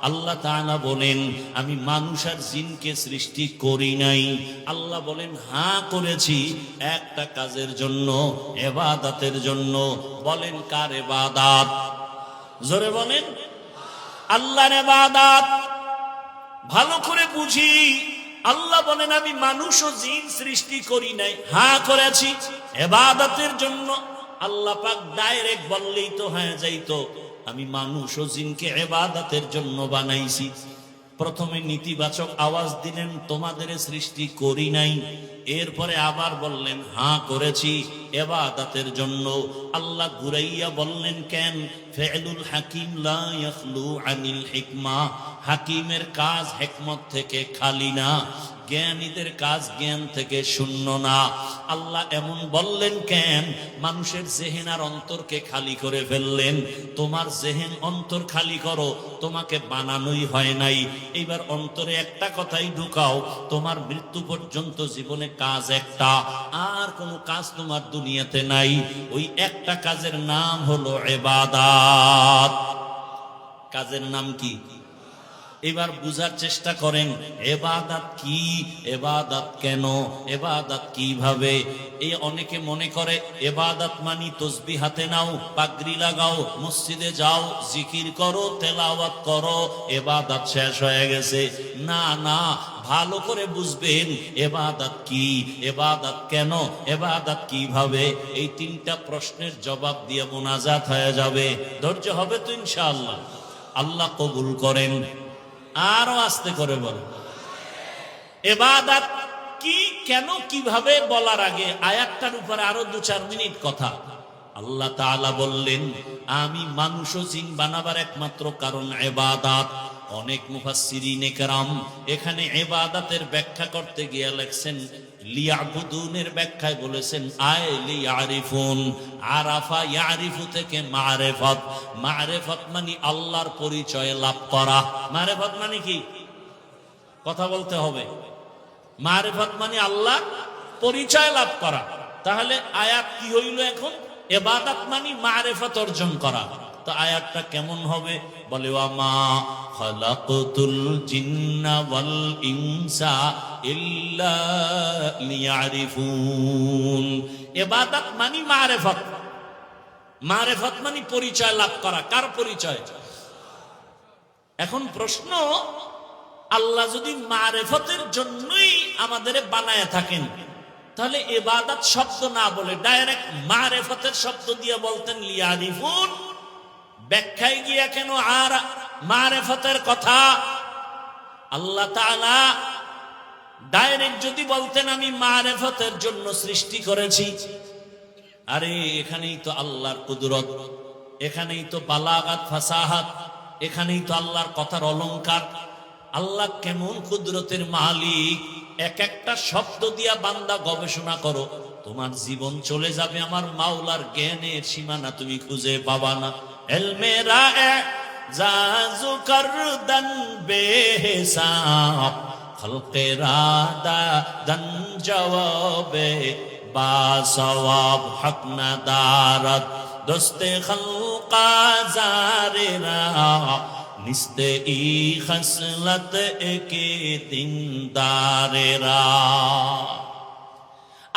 আল্লাহ তাআলা বলেন, আমি মানুষ আর জিনকে সৃষ্টি করি নাই। আল্লাহ বলেন, হ্যাঁ করেছি, একটা কাজের জন্য, ইবাদতের জন্য। বলেন কার ইবাদত? জোরে বলেন, আল্লাহর ইবাদত। ভালো করে বুঝি, আল্লাহ বলেন আমি মানুষ ও জিন সৃষ্টি করি নাই, হ্যাঁ করেছি ইবাদতের জন্য। আল্লাহ পাক ডাইরেক্ট বললেই তো হয়ে যাইতো, আমি মানুষ ও জিনকে ইবাদতের জন্য বানাইছি। প্রথমে নেতিবাচক আওয়াজ দিলেন, তোমাদের সৃষ্টি করি নাই। এরপরে আবার বললেন, হ্যাঁ করেছি ইবাদতের জন্য। আল্লাহ ঘুরাইয়া বললেন, কেন? ফি'লুল হাকিম লা ইয়াখলু আনিল হিকমা, হাকিমের কাজ হিকমত থেকে খালি না, জ্ঞানীদের কাজ জ্ঞান থেকে শূন্য না। আল্লাহ এমন বললেন কেন? মানুষের জেহেন আর অন্তরকে খালি করে ফেললেন। তোমার জেহেন অন্তর খালি করো, তোমাকে বানানোই হয় নাই। এইবার অন্তরে একটা কথাই ঢুকাও, তোমার মৃত্যু পর্যন্ত জীবনে কাজ একটা, আর কোনো কাজ তোমার দুনিয়াতে নাই। ওই একটা কাজের নাম হলো ইবাদত। কাজের নাম কি? এবার বুঝার চেষ্টা করেন, ইবাদত কি, ইবাদত কেন, ইবাদত কিভাবে। এই অনেকে মনে করে ইবাদত মানি তসবিহ হাতে নাও, পাগড়ি লাগাও, মসজিদে যাও, জিকির করো, তেলাওয়াত করো, ইবাদত শেষ হয়ে গেছে। না না, ভালো করে বুঝবেন ইবাদত কি, ইবাদত কেন, ইবাদত কিভাবে। এই তিনটা প্রশ্নের জবাব দিয়ে মুনাজাত হয়ে যাবে। ধৈর্য হবে তো ইনশাআল্লাহ? আল্লাহ কবুল করেন। আরো আস্তে করে বল, ইবাদত কি, কেন, কিভাবে বলার আগে আয়াতটার উপরে আরো 2-4 মিনিট কথা। আল্লাহ তাআলা বললেন, আমি মানুষ ও জিন বানাবার একমাত্র কারণ ইবাদত। অনেক মুফাসসিরিনে কেরাম এখানে ইবাদতের ব্যাখ্যা করতে গিয়ে লেখছেন লিয়াবুদুনের ব্যাখ্যায় বলেছেন আয় লিয়ারিফুন। আরাফা ইয়ারিফু থেকে মারিফাত, মারিফাত মানে আল্লাহর পরিচয় লাভ করা। মারিফাত মানে কি? কথা বলতে হবে। মারিফাত মানে আল্লাহ পরিচয় লাভ করা। তাহলে আয়াত কি হইল এখন? ইবাদত মানে মারিফাত অর্জন করা। তো আয়াতটা কেমন হবে? বলে ওয়ামা খালাকতুল জিন্না ওয়াল ইনসা ইল্লা লিয়ারিফুন। ইবাদত মানে মারিফাত, মারিফাত মানে পরিচয় লাভ করা। কার পরিচয়? এখন প্রশ্ন, আল্লাহ যদি মারিফতের জন্যই আমাদের বানায় থাকেন তাহলে ইবাদত শব্দ না বলে ডাইরেক্ট মারিফতের শব্দ দিয়ে বলতেন লিয়ারিফুন। ব্যাখ্যায় গিয়া কেন আর মারিফতের কথা? আল্লাহ তাআলা ডাইরেক্ট যদি বলতেন আমি মারিফতের জন্য সৃষ্টি করেছি, আরে এখানেই তো আল্লাহর কুদরত, এখানেই তো বালাগাত ফাসাহাত, এখানেই তো আল্লাহর কথার অলংকার। আল্লাহ কেমন কুদরতের মালিক! এক একটা শব্দ দিয়া বান্দা গবেষণা করো, তোমার জীবন চলে যাবে আমার মাওলার জ্ঞানের সীমানা তুমি খুঁজে পাবা না। ইলমে রায়ে জাজু করদান বেহিসাব, খলকে রাদা দান জওয়াবে বা সওয়াব, হক না দারত দোস্তে খলকা জারেরা, নিস্তে ই খসলত একে দিনদারেরা।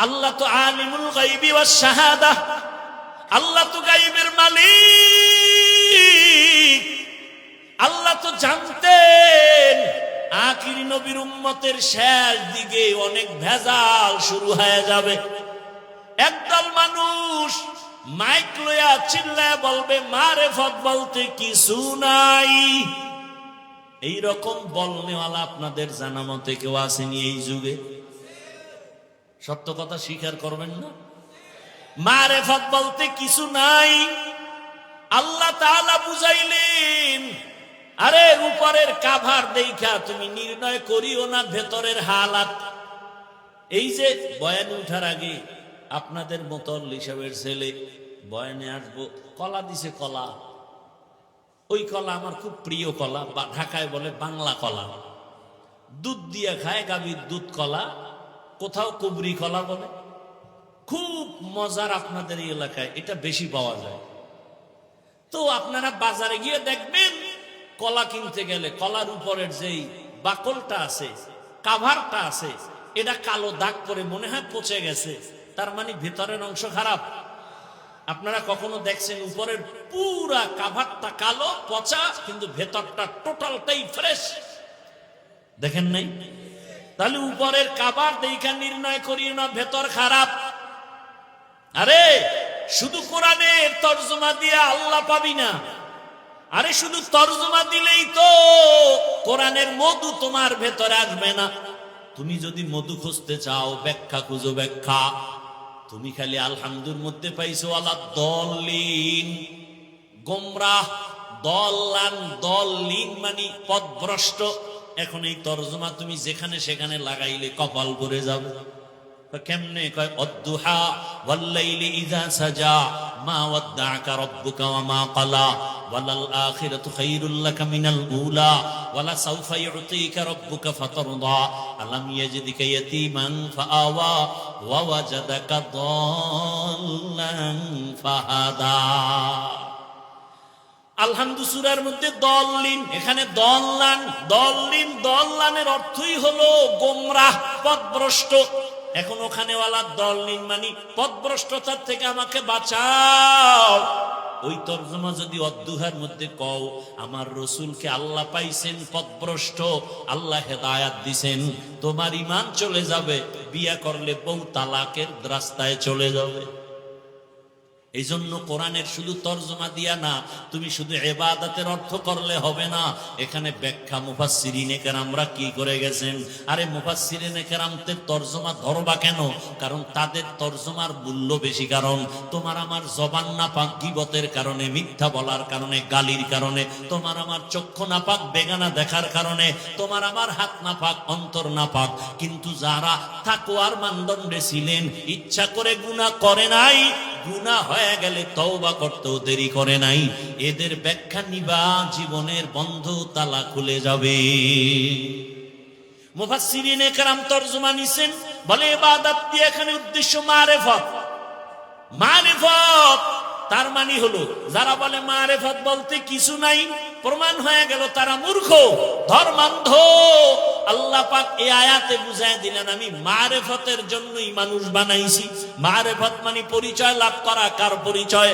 আল্লাহ তো আলিমুল গায়বি ওয়াস শাহাদা, আল্লাহ তো গায়বের মালিক। আল্লাহ তো জানতেন আখিরি নবীর উম্মতের শেষ দিকে অনেক ভেজাল শুরু হয়ে যাবে। একদল মানুষ মাইক লইয়া চিল্লায় বলবে মারিফত বলতে কিছু নাই। এই রকম বলনেওয়ালা আপনাদের জানা মতে কেউ আসেনি এই যুগে? সত্য কথা স্বীকার করবেন না? মারিফত বলতে কিছু নাই। আল্লাহ তাআলা বুঝাইলেন, আরে উপরের কাভার দেখা তুমি নির্ণয় করিও না ভেতরের হালাত। এই যে বয়ানে উঠার আগে আপনাদের মোতল্লি সাহেবের ছেলে বয়ানে আসবো, কলা দিছে, কলা, ওই কলা আমার খুব প্রিয় কলা, ঢাকায় বলে বাংলা কলা, দুধ দিয়ে খায়, গাভীর দুধ কলা, কোথাও কুবরি কলা বলে। খুব মজার, আপনাদের এই এলাকায় এটা বেশি পাওয়া যায়। তো আপনারা বাজারে গিয়ে দেখবেন কলা কিনতে গেলে কলার উপরের যেই বাকলটা আছে, কাভারটা আছে, এটা কালো দাগ পরে মনে হয় পচে গেছে, তার মানে ভিতরের অংশ খারাপ। আপনারা কখনো দেখছেন উপরের পুরা কাভারটা কালো পচা, কিন্তু ভেতরটা টোটালটাই ফ্রেশ? দেখেন নাই? তাহলে উপরের কাভার দেখা নির্ণয় করি না ভেতর খারাপ। আরে শুধু কোরআনের তরজমা দিয়ে আল্লাহ পাবি না। আরে শুধু তরজমা দিলেই তো কোরআনের মধু তোমার ভেতরে আসবে না। তুমি যদি মধু খুঁজতে চাও, ব্যাখ্যা খুঁজো, ব্যাখ্যা। তুমি খালি আলহামদুর মধ্যে পাইছো আলা দলিন, গোমরাহ, দল্লান, দলিন মানে পথভ্রষ্ট। এখন এই তরজমা তুমি যেখানে সেখানে লাগাইলে কপাল করে যাবে। কেমনে কয় অদ্দুহা ওয়াল্লাইলি ইযা সাজা মা ওয়াদ্দাআকা রাব্বুকা ওয়া মা ক্বালা ওয়ালাল আখিরাতু খায়রুল লাকা মিনাল উলা ওয়ালা সাওফা ইউতিকা রাব্বুকা ফাতারদা আলাম ইয়াজিদিকা ইয়াতীমান ফাআওয়া ওয়া ওয়াজাদাকা দাল্লান ফাহাদা। আলহামদু সূরার মধ্যে দল্লিন, এখানে দল্লান, দল্লিন, দল্লানের অর্থই হলো গোমরাহ, পথভ্রষ্ট। এখন ওখানে ওয়ালা দল্লিন মানে পথভ্রষ্টতার থেকে আমাকে বাঁচাও। ওই তরজমা যদি অদ্দুহার মধ্যে কও আমার রসুলকে আল্লাহ পাইছেন পথভ্রষ্ট, আল্লাহ হেদায়াত দিছেন, তোমার ঈমান চলে যাবে, বিয়া করলে বউ তালাকের রাস্তায় চলে যাবে। এই জন্য কোরআনের শুধু তর্জমা দিয়া না, তুমি শুধু ইবাদতের অর্থ করলে হবে না, এখানে ব্যাখ্যা মুফাসসিরিনে কেরামরা কি করে গেছেন। আরে মুফাসসিরিনে কেরামদের তর্জমা ধরবা কেন? কারণ তাদের তর্জমার মূল্য বেশি। কারণ তোমার আমার জবান নাপাক গীবতের কারণে, মিথ্যা বলার কারণে, গালির কারণে, তোমার আমার চক্ষু নাপাক বেগানা দেখার কারণে, তোমার আমার হাত নাপাক অন্তর নাপাক, কিন্তু যারা তাকওয়ার মানদণ্ডে ছিলেন, ইচ্ছা করে গুনাহ করে নাই, গুনাহ হয়ে গেলে তওবা করতেও দেরি করে নাই, এদের ব্যাখ্যা নিবা, জীবনের বন্ধ তালা খুলে যাবে। মুফাসসিরিনে কেরাম তরজমা নিছেন, বলে ইবাদত দিয়ে এখানে উদ্দেশ্য মারিফত। মারিফত তার মানে হলো, যারা বলে মারিফত বলতে কিছু নাই, প্রমাণ হয়ে গেল তারা মূর্খ, ধর্মান্ধ। আল্লাহ পাক এই আয়াতে বুঝায় দিলেন, আমি মারিফতের জন্যই মানুষ বানাইছি। মারিফত মানে পরিচয় লাভ করা। কার পরিচয়?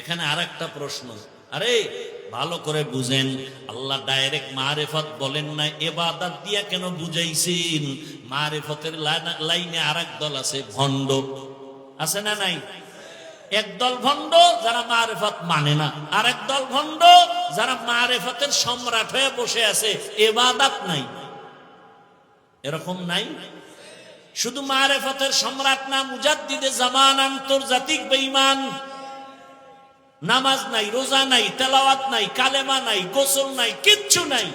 এখানে আরেকটা প্রশ্ন, আরে ভালো করে বুঝেন, আল্লাহ ডাইরেক্ট মারিফত বলেন না, ইবাদত দিয়া কেন বুঝাইছেন? মারিফতের লাইনে আরেক দল আছে, ভণ্ড। আছে না নাই? একদল ভণ্ড যারা মারিফত মানে না, আরেক দল ভণ্ড যারা মারিফতের সম্রাট হয়ে বসে আছে, ইবাদত নাই। এরকম নাই? শুধু মারিফতের সম্রাট না, মুজাদ্দিদে জামান, আন্তর্জাতিক বেঈমান। নামাজ নাই, রোজা নাই, তেলাওয়াত নাই, কালেমা নাই, গোসল নাই, কিচ্ছু নাই।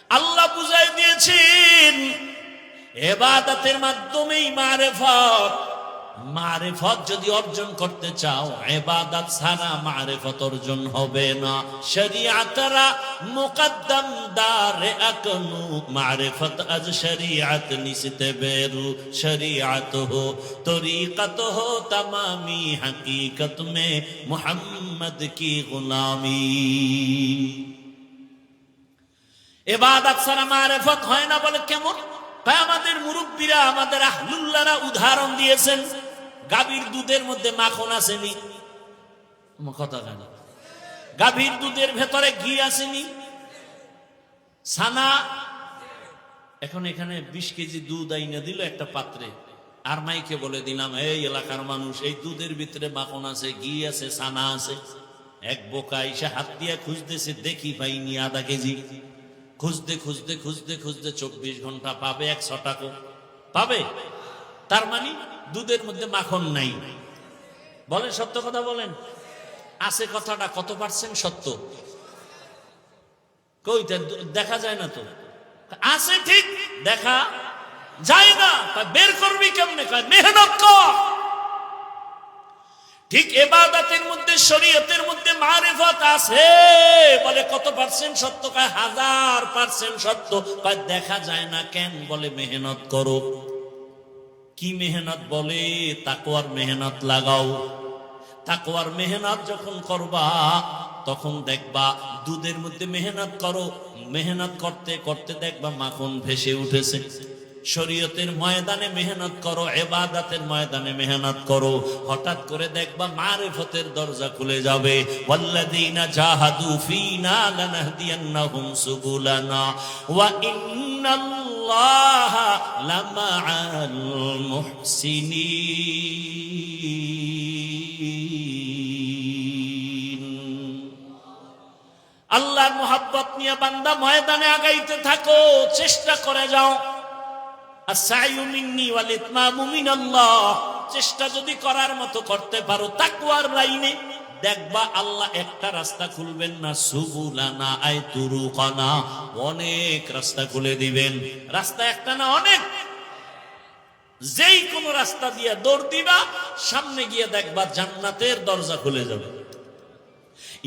আল্লাহ বুঝাই দিয়েছেন ইবাদতের মাধ্যমেই মারিফত। মারিফত যদি অর্জন করতে চাও, ইবাদত ছাড়া মারিফত অর্জন হবে না। শরীয়তরা মুকদ্দম দারে আকনু, মারিফত আজ শরীয়ত নিসতে বেরু, শরীয়ত হো তরিকত হো তমামি, হकीकत में মুহাম্মদ কি গুলামি। ইবাদত ছাড়া মারিফত হয় না বলে কেমন? তাই আমাদের মুরব্বীরা, আমাদের আহলুল্লাহরা উদাহরণ দিয়েছেন, গাভীর দুধের মধ্যে মাখন আসেনি, কথা কেন? গাভীর দুধের ভেতরে ঘি আসেনি, ছানা। এখন এখানে 20 কেজি দুধ আইনা দিল একটা পাত্রে, আর মাইকে বলে দিলাম, এই এলাকার মানুষ, এই দুধের ভিতরে মাখন আছে, ঘি আছে, ছানা আছে। এক বোকা এসে হাত দিয়ে খুঁজতেছে, দেখি পাইনি আধা কেজি। খুঁজতে খুঁজতে খুঁজতে খুঁজতে 24 ঘন্টা পাবে 100 টাকা পাবে। তার মানে দুধের মধ্যে মাখন নাই। বলেন সত্য কথা বলেন, আছে কথাটা কত পার্সেন্ট সত্য? কইতে দেখা যায় না তো। আছে ঠিক, দেখা যায় না। বের করবি কেমনে? মেহনত কর। ঠিক ইবাদতের মধ্যে, শরীয়তের মধ্যে মারিফত আছে, বলে কত পার্সেন্ট সত্য? 1000% সত্য। দেখা যায় না কেন? বলে মেহনত করো। কি মেহনত? বলে তাকওয়ার মেহনত লাগাও। তাকওয়ার মেহনত যখন করবা, তখন দেখবা দুধের মধ্যে মেহনত করো, মেহনত করতে করতে দেখবা মাখন ভেসে উঠেছে। শরীয়তের ময়দানে মেহনত করো, ইবাদতের ময়দানে মেহনত করো, হঠাৎ করে দেখবা মারিফতের দরজা খুলে যাবে। ওয়াল্লাযীনা জাহাদু ফীনা লানাহদিয়ান্নাহুম সুবুলানা ওয়া ইন্নাল্লাহা লামাআল মুহসিনিন। আল্লাহর মোহাব্বত নিয়ে বান্দা ময়দানে আগাইতে থাকো, চেষ্টা করে যাও। আস-সা'য়ু মিন্নি ওয়াল ইতমামু মিনাল্লাহ। চেষ্টা যদি করার মতো করতে পারো তাকওয়ার লাইনে, দেখবা আল্লাহ একটা রাস্তা খুলবেন না, সুবুলানা আই তুরুকানা, অনেক রাস্তা খুলে দিবেন। রাস্তা একটা না, অনেক। যেই কোন রাস্তা দিয়ে দৌড় দিবা, সামনে গিয়ে দেখবা জান্নাতের দরজা খুলে যাবে।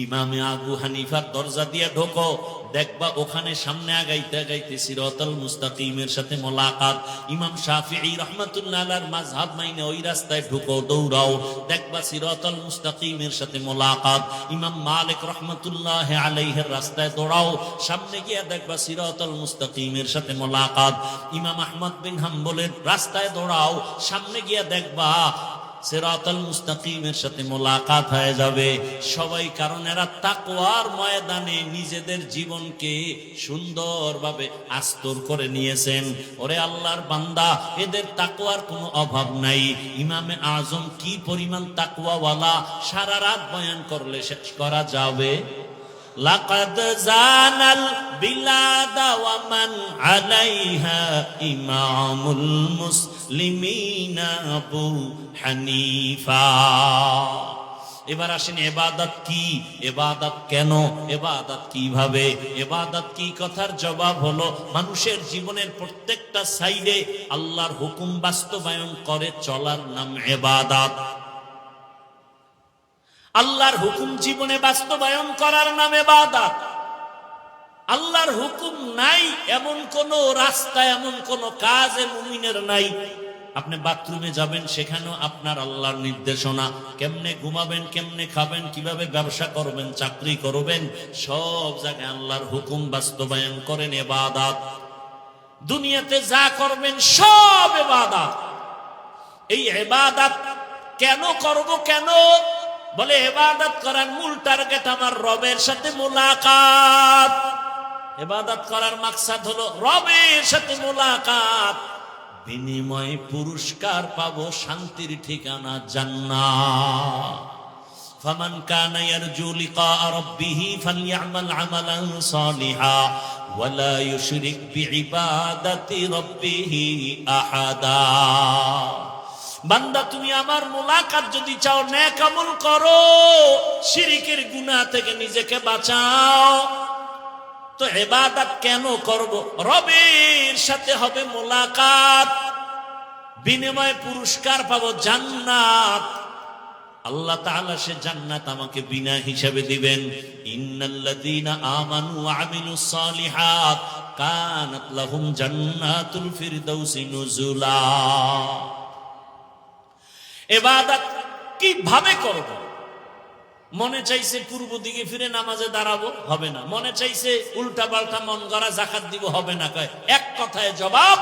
ইমামে আবু হানিফার দরজা দিয়ে ঢোকো, দেখবা ওখানে সামনে আগাইতে আগাইতে সিরাতাল মুস্তাকিমের সাথে মোলাকাত। ইমাম শাফিঈ রাহমাতুল্লাহ আলাইহির মাযহাব মাইনে ওই রাস্তায় ঢোকো, দৌড়াও, দেখবা সিরাতাল মুস্তাকিমের সাথে মোলাকাত। ইমাম মালিক রাহমাতুল্লাহ আলাইহির রাস্তায় দৌড়াও, সামনে গিয়ে দেখবা সিরাতাল মুস্তাকিমের সাথে মোলাকাত। ইমাম আহমদ বিন হাম্বলের রাস্তায় দৌড়াও, সামনে গিয়ে দেখবা সিরাতাল মুস্তাকিমের সাথে মোলাকাত হয়ে যাবে সবাই, কারণ এরা তাকওয়ার ময়দানে নিজেদের জীবনকে সুন্দরভাবে আস্তর করে নিয়েছেন। ওরে আল্লাহর বান্দা, এদের তাকওয়ার কোনো অভাব নাই। ইমামে আজম কি পরিমাণ তাকওয়াওয়ালা, সারা রাত বয়ান করলে শেষ করা যাবে। লাকাদ জানাল বিলাদা ওয়া মান আলাইহা ইমামুল মুসলিমিনা আবু হানিফা। এবার আসেন ইবাদত কি, ইবাদত কেন, ইবাদত কিভাবে, ইবাদত কি কথার জবাব হলো মানুষের জীবনের প্রত্যেকটা সাইডে আল্লাহর হুকুম বাস্তবায়ন করে চলার নাম ইবাদত। আল্লাহর হুকুম জীবনে বাস্তবায়ন করার নাম ইবাদত। আল্লাহর হুকুম নাই এমন কোন রাস্তা, এমন কোন কাজ মুমিনের নাই। আপনি বাথরুমে যাবেন, সেখানেও আপনার আল্লাহর নির্দেশনা। কেমনে ঘুমাবেন, কেমনে খাবেন, কিভাবে ব্যবসা করবেন, চাকরি করবেন, সব জায়গায় আল্লাহর হুকুম বাস্তবায়ন করেন ইবাদত। দুনিয়াতে যা করবেন সব ইবাদত। এই ইবাদত কেন করব, কেন বলে ইবাদত করার মূল টার্গেট আমার রবের সাথে মোলাকাত। ইবাদত করার মাকসাদ হলো রবের সাথে মোলাকাত, বিনিময়ে পুরস্কার পাবো, শান্তির ঠিকানা জান্নাত। ফামান কানা ইয়ারজু লিকা রাব্বিহি ফালইআমাল আমালান সালিহা ওয়া লা ইউশরিক বিইবাদাতি রাব্বিহি আহাদা। বান্দা, তুমি আমার মোলাকাত যদি চাও, নেক আমল করো, শিরকের গুনাহ থেকে নিজেকে বাঁচাও। তো ইবাদত কেন করব? রবের সাথে হবে মোলাকাত, বিনিময়ে পুরস্কার পাবো জান্নাত। আল্লাহ তাআলা সে জান্নাত আমাকে বিনা হিসাবে দিবেন। ইন্নাল্লাযীনা আমানু ওয়া আমিলুস সালিহাত কানাত লাহুম জান্নাতুল ফিরদাউসি নুজুলা। ইবাদত কিভাবে করব? মনে চাইছে পূর্ব দিকে ফিরে নামাজে দাঁড়াবো, হবে না। মনে চাইছে উল্টা পাল্টা মন গড়া যাকাত দিব, হবে না। কয় এক কথায় জবাব,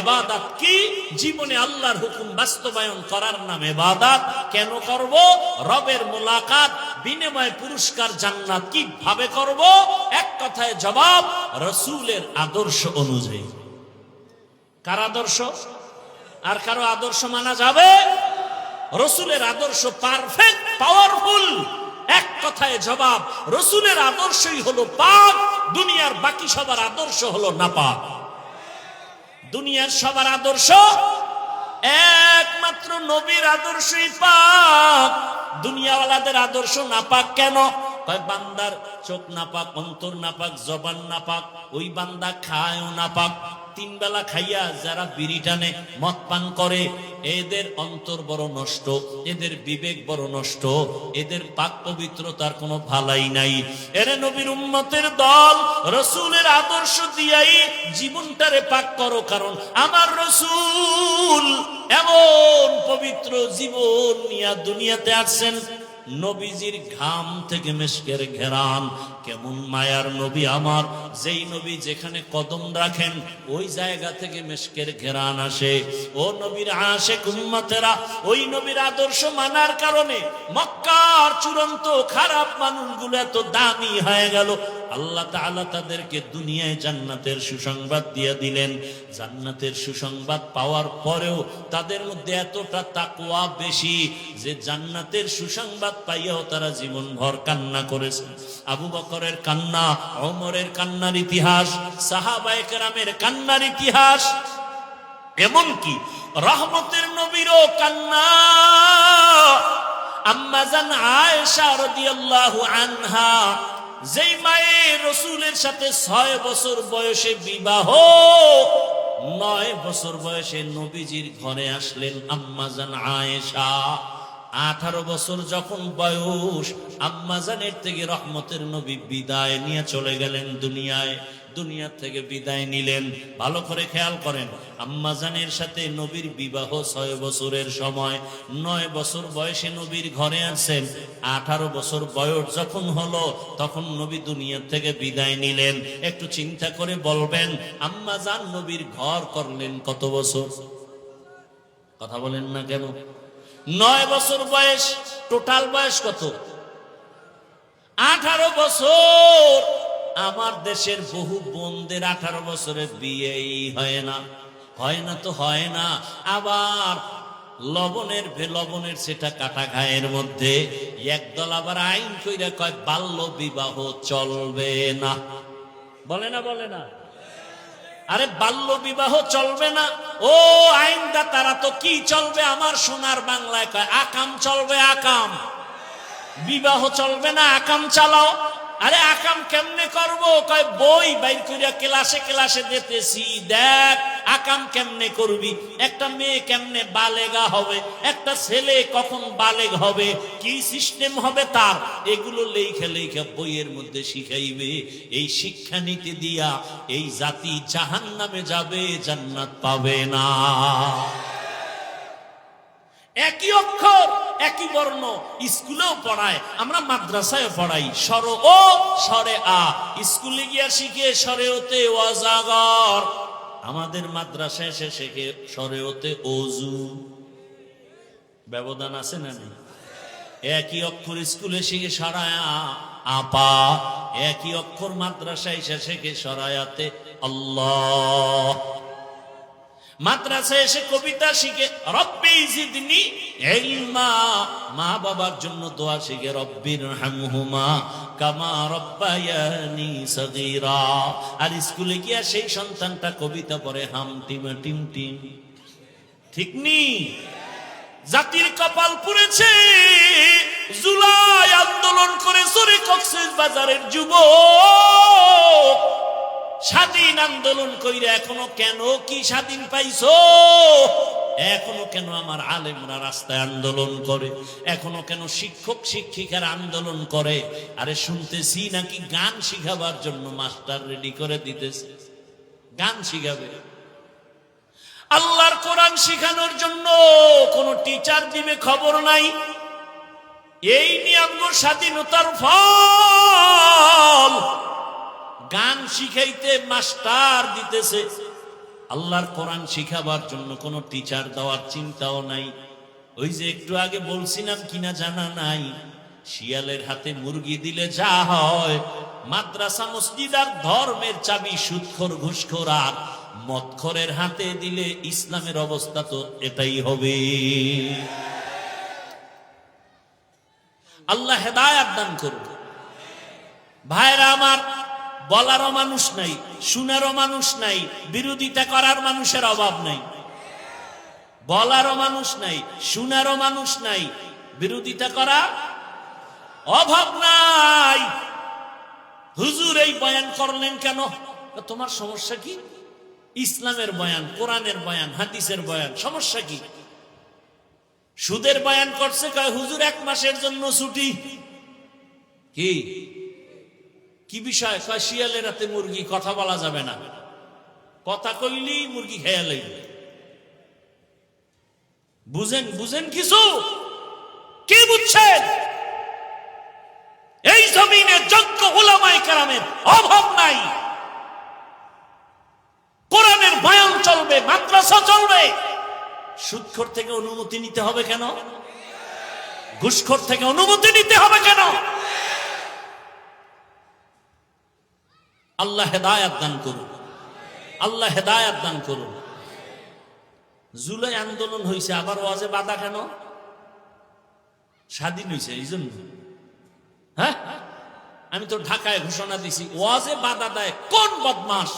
ইবাদত কি? জীবনে আল্লাহর হুকুম বাস্তবায়ন করার নাম ইবাদত। কেন করব? রবের মোলাকাত, বিনিময়ে পুরস্কার জান্নাত। কিভাবে করব? এক কথায় জবাব, রাসূলের আদর্শ অনুযায়ী। কার আদর্শ? আর কারো আদর্শ মানা যাবে? রাসূলের আদর্শ পারফেক্ট, পাওয়ারফুল। এক কথায় জবাব, রাসূলের আদর্শই হলো পাক, দুনিয়ার বাকি সবার আদর্শ হলো নাপাক। দুনিয়ার সবার আদর্শ একমাত্র নবীর আদর্শই পাক, দুনিয়াওয়ালাদের আদর্শ নাপাক। কেন? কয় বান্দার চোখ নাপাক, অন্তর নাপাক, জবান নাপাক, ওই বান্দা খায়ও নাপাক। তিন বেলা খাইয়া যারা বিড়ি টানে, মদ পান করে, এদের অন্তর বড় নষ্ট, এদের বিবেক বড় নষ্ট, এদের পাক পবিত্রতার কোনো ভালাই নাই। এরে নবীর উম্মতের দল, রাসূলের আদর্শ দিয়াই জীবনটারে পাক করো, কারণ আমার রাসূল এমন পবিত্র জীবন নিয়ে দুনিয়াতে আসছেন। নবীজির ঘাম থেকে মেশকের ঘেরান। কেমন মায়ার নবী আমার, যেই নবী যেখানে কদম রাখেন ওই জায়গা থেকে মেশকের ঘেরান আসে। ও নবীর আশিক উম্মতেরা, ওই নবীর আদর্শ মানার কারণে মক্কার চূড়ান্ত খারাপ মানুষগুলো এত দামি হয়ে গেল। আল্লাহ তাআলা তাদেরকে দুনিয়ায় জান্নাতের সুসংবাদ দিয়ে দিলেন। জান্নাতের সুসংবাদ পাওয়ার পরেও তাদের মধ্যে এতটা তাকওয়া বেশি যে জান্নাতের সুসংবাদ পাইয়াও তারা জীবনভর কান্না করেছে। আবু বকরের কান্না, ওমরের কান্নার ইতিহাস, সাহাবায়ে কেরামের কান্নার ইতিহাস, এমনকি রহমতের নবীরও কান্না। আম্মা জান আয়েশা রাদিয়াল্লাহু আনহা, যেই মায়ের রাসূলের সাথে 6 বছর বয়সে বিবাহ, 9 বছর বয়সে নবীজির ঘরে আসলেন আম্মা জান আয়েশা। 18 বছর যখন বয়স, আম্মাজানের থেকে রহমতের নবী বিদায় নিয়ে চলে গেলেন দুনিয়ায়। দুনিয়া থেকে বিদায় নিলেন। ভালো করে খেয়াল করেন, আম্মাজানের সাথে নবীর বিবাহ 6 বছরের সময়। 9 বছর বয়সে নবীর ঘরে আসেন। 18 বছর বয়স যখন হলো, তখন নবী দুনিয়া থেকে বিদায় নিলেন। একটু চিন্তা করে বলবেন, আম্মাজান নবীর ঘর করলেন কত বছর? কথা বলেন না কেন? 9 বছর বয়স, টোটাল বয়স কত? 18 বছর। আমার দেশের বহু বোনদের 18 বছরের বিয়েই হয় না। হয় না তো হয় না। আবার লবণের সেটা কাটা গায়ের মধ্যে একদল আবার আইন কইরা কয় বাল্য বিবাহ চলবে না। বলে না বলে না? আরে বাল্য বিবাহ চলবে না, ও আইনদা তারা তো কি চলবে? আমার সোনার বাংলায় কয় আকাম চলবে, আকাম। বিবাহ চলবে না, আকাম চালাও। আরে আকাম কেমনে করব? কয় বই বাইর কইরা ক্লাসে ক্লাসে দিতেছি, দেখ আকাম কেমনে করবি, একটা মেয়ে কেমনে বালেগা হবে, একটা ছেলে কখন বালেগ হবে, কি সিস্টেম হবে তার, এগুলো লেখা লেখা বইয়ের মধ্যে শিখাইবে। এই শিক্ষা নীতি দিয়া এই জাতি জাহান্নামে যাবে, জান্নাত পাবে না। একই অক্ষর একই বর্ণ স্কুলেও পড়ায়, আমরা মাদ্রাসায় পড়াই স্বর ও স্বরে আ। স্কুলে গিয়া শিখে স্বরে ওতে ওয়াজাগর, আমাদের মাদ্রাসায় এসে শেখে স্বরে ওতে অজু। ব্যবধান আছে না নেই? একই অক্ষর স্কুলে শিখে সরায়া আপা, একই অক্ষর মাদ্রাসায় এসে শেখে সরায়াতে আল্লাহ। মাদ্রাসায় এসে কবিতা শিখে রব্বি জিদনি ইলমা, মা বাবার জন্য দোয়া শিখে রব্বিরহামহুমা কামা রব্বায়ানি সগীরা। আর স্কুলে গিয়া সেই সন্তানটা কবিতা পড়ে হাম টিম টিম টিম। ঠিক নি? জাতির কপাল পুড়েছে। জুলাই আন্দোলন করে চুরি কক্সেস বাজারের যুবক, স্বাধীন আন্দোলন কইরা এখনো কেন কি স্বাধীন পাইছো? এখনো কেন আমার আলেমরা রাস্তায় আন্দোলন করে? এখনো কেন শিক্ষক শিক্ষিকারা আন্দোলন করে? আরে শুনতেছি নাকি গান শিখাবার জন্য মাস্টার রেডি করে দিতেছে, গান শিখাবে। আল্লাহর কোরআন শিখানোর জন্য কোন টিচার দিবে খবর নাই। এই নিয়ে আমগো স্বাধীনতার ফল। গান শিখাইতে মাস্টার দিতেছে, আল্লাহর কোরআন শিখাবার জন্য কোনো টিচার দেওয়ার চিন্তাও নাই। ওই যে একটু আগে বলছিলাম কিনা জানা নাই, শিয়ালের হাতে মুরগি দিলে যা হয়, মাদ্রাসা মসজিদ আর ধর্মের চাবি সুদখোর ঘুষখোর আর মদখোরের হাতে দিলে ইসলামের অবস্থা তো এটাই হবে। আল্লাহ হেদায়েত দান করুন। ভাইরা আমার, বলারও মানুষ নাই, শুনারও মানুষ নাই, বিরোধিতা করার মানুষের অভাব নাই। বলারও মানুষ নাই, শুনারও মানুষ নাই, বিরোধিতা করা অভাব নাই। হুজুর এই বয়ান করলেন কেন? তোমার সমস্যা কি? ইসলামের বয়ান, কোরআনের বয়ান, হাদিসের বয়ান, সমস্যা কি? সুদের বয়ান করছে, কয় হুজুর 1 মাসের জন্য ছুটি। কি কি বিষয়? কয় শিয়ালের রাতে মুরগি, কথা বলা যাবে না, কথা কইলি মুরগি খেয়া লাগবে। বুঝেন বুঝেন কিছু? কি বুঝছেন? এই জমিনে যোগ্য উলামায়ে কেরামের অভাব নাই। কোরআনের বয়ান চলবে, মাদ্রাসা চলবে। সুদখোর থেকে অনুমতি নিতে হবে কেন? ঘুষখোর থেকে অনুমতি নিতে হবে কেন? আল্লাহ হেদায়েত দান করুন, আল্লাহ হেদায়েত দান করুন। জুলাই আন্দোলন হয়েছে, আবার ওয়াজে বাধা কেন? স্বাধীন হয়েছে এই জন্য। হ্যাঁ, আমি তো ঢাকায় ঘোষণা দিছি, ওয়াজে বাধা দেয় কোন বদমাস,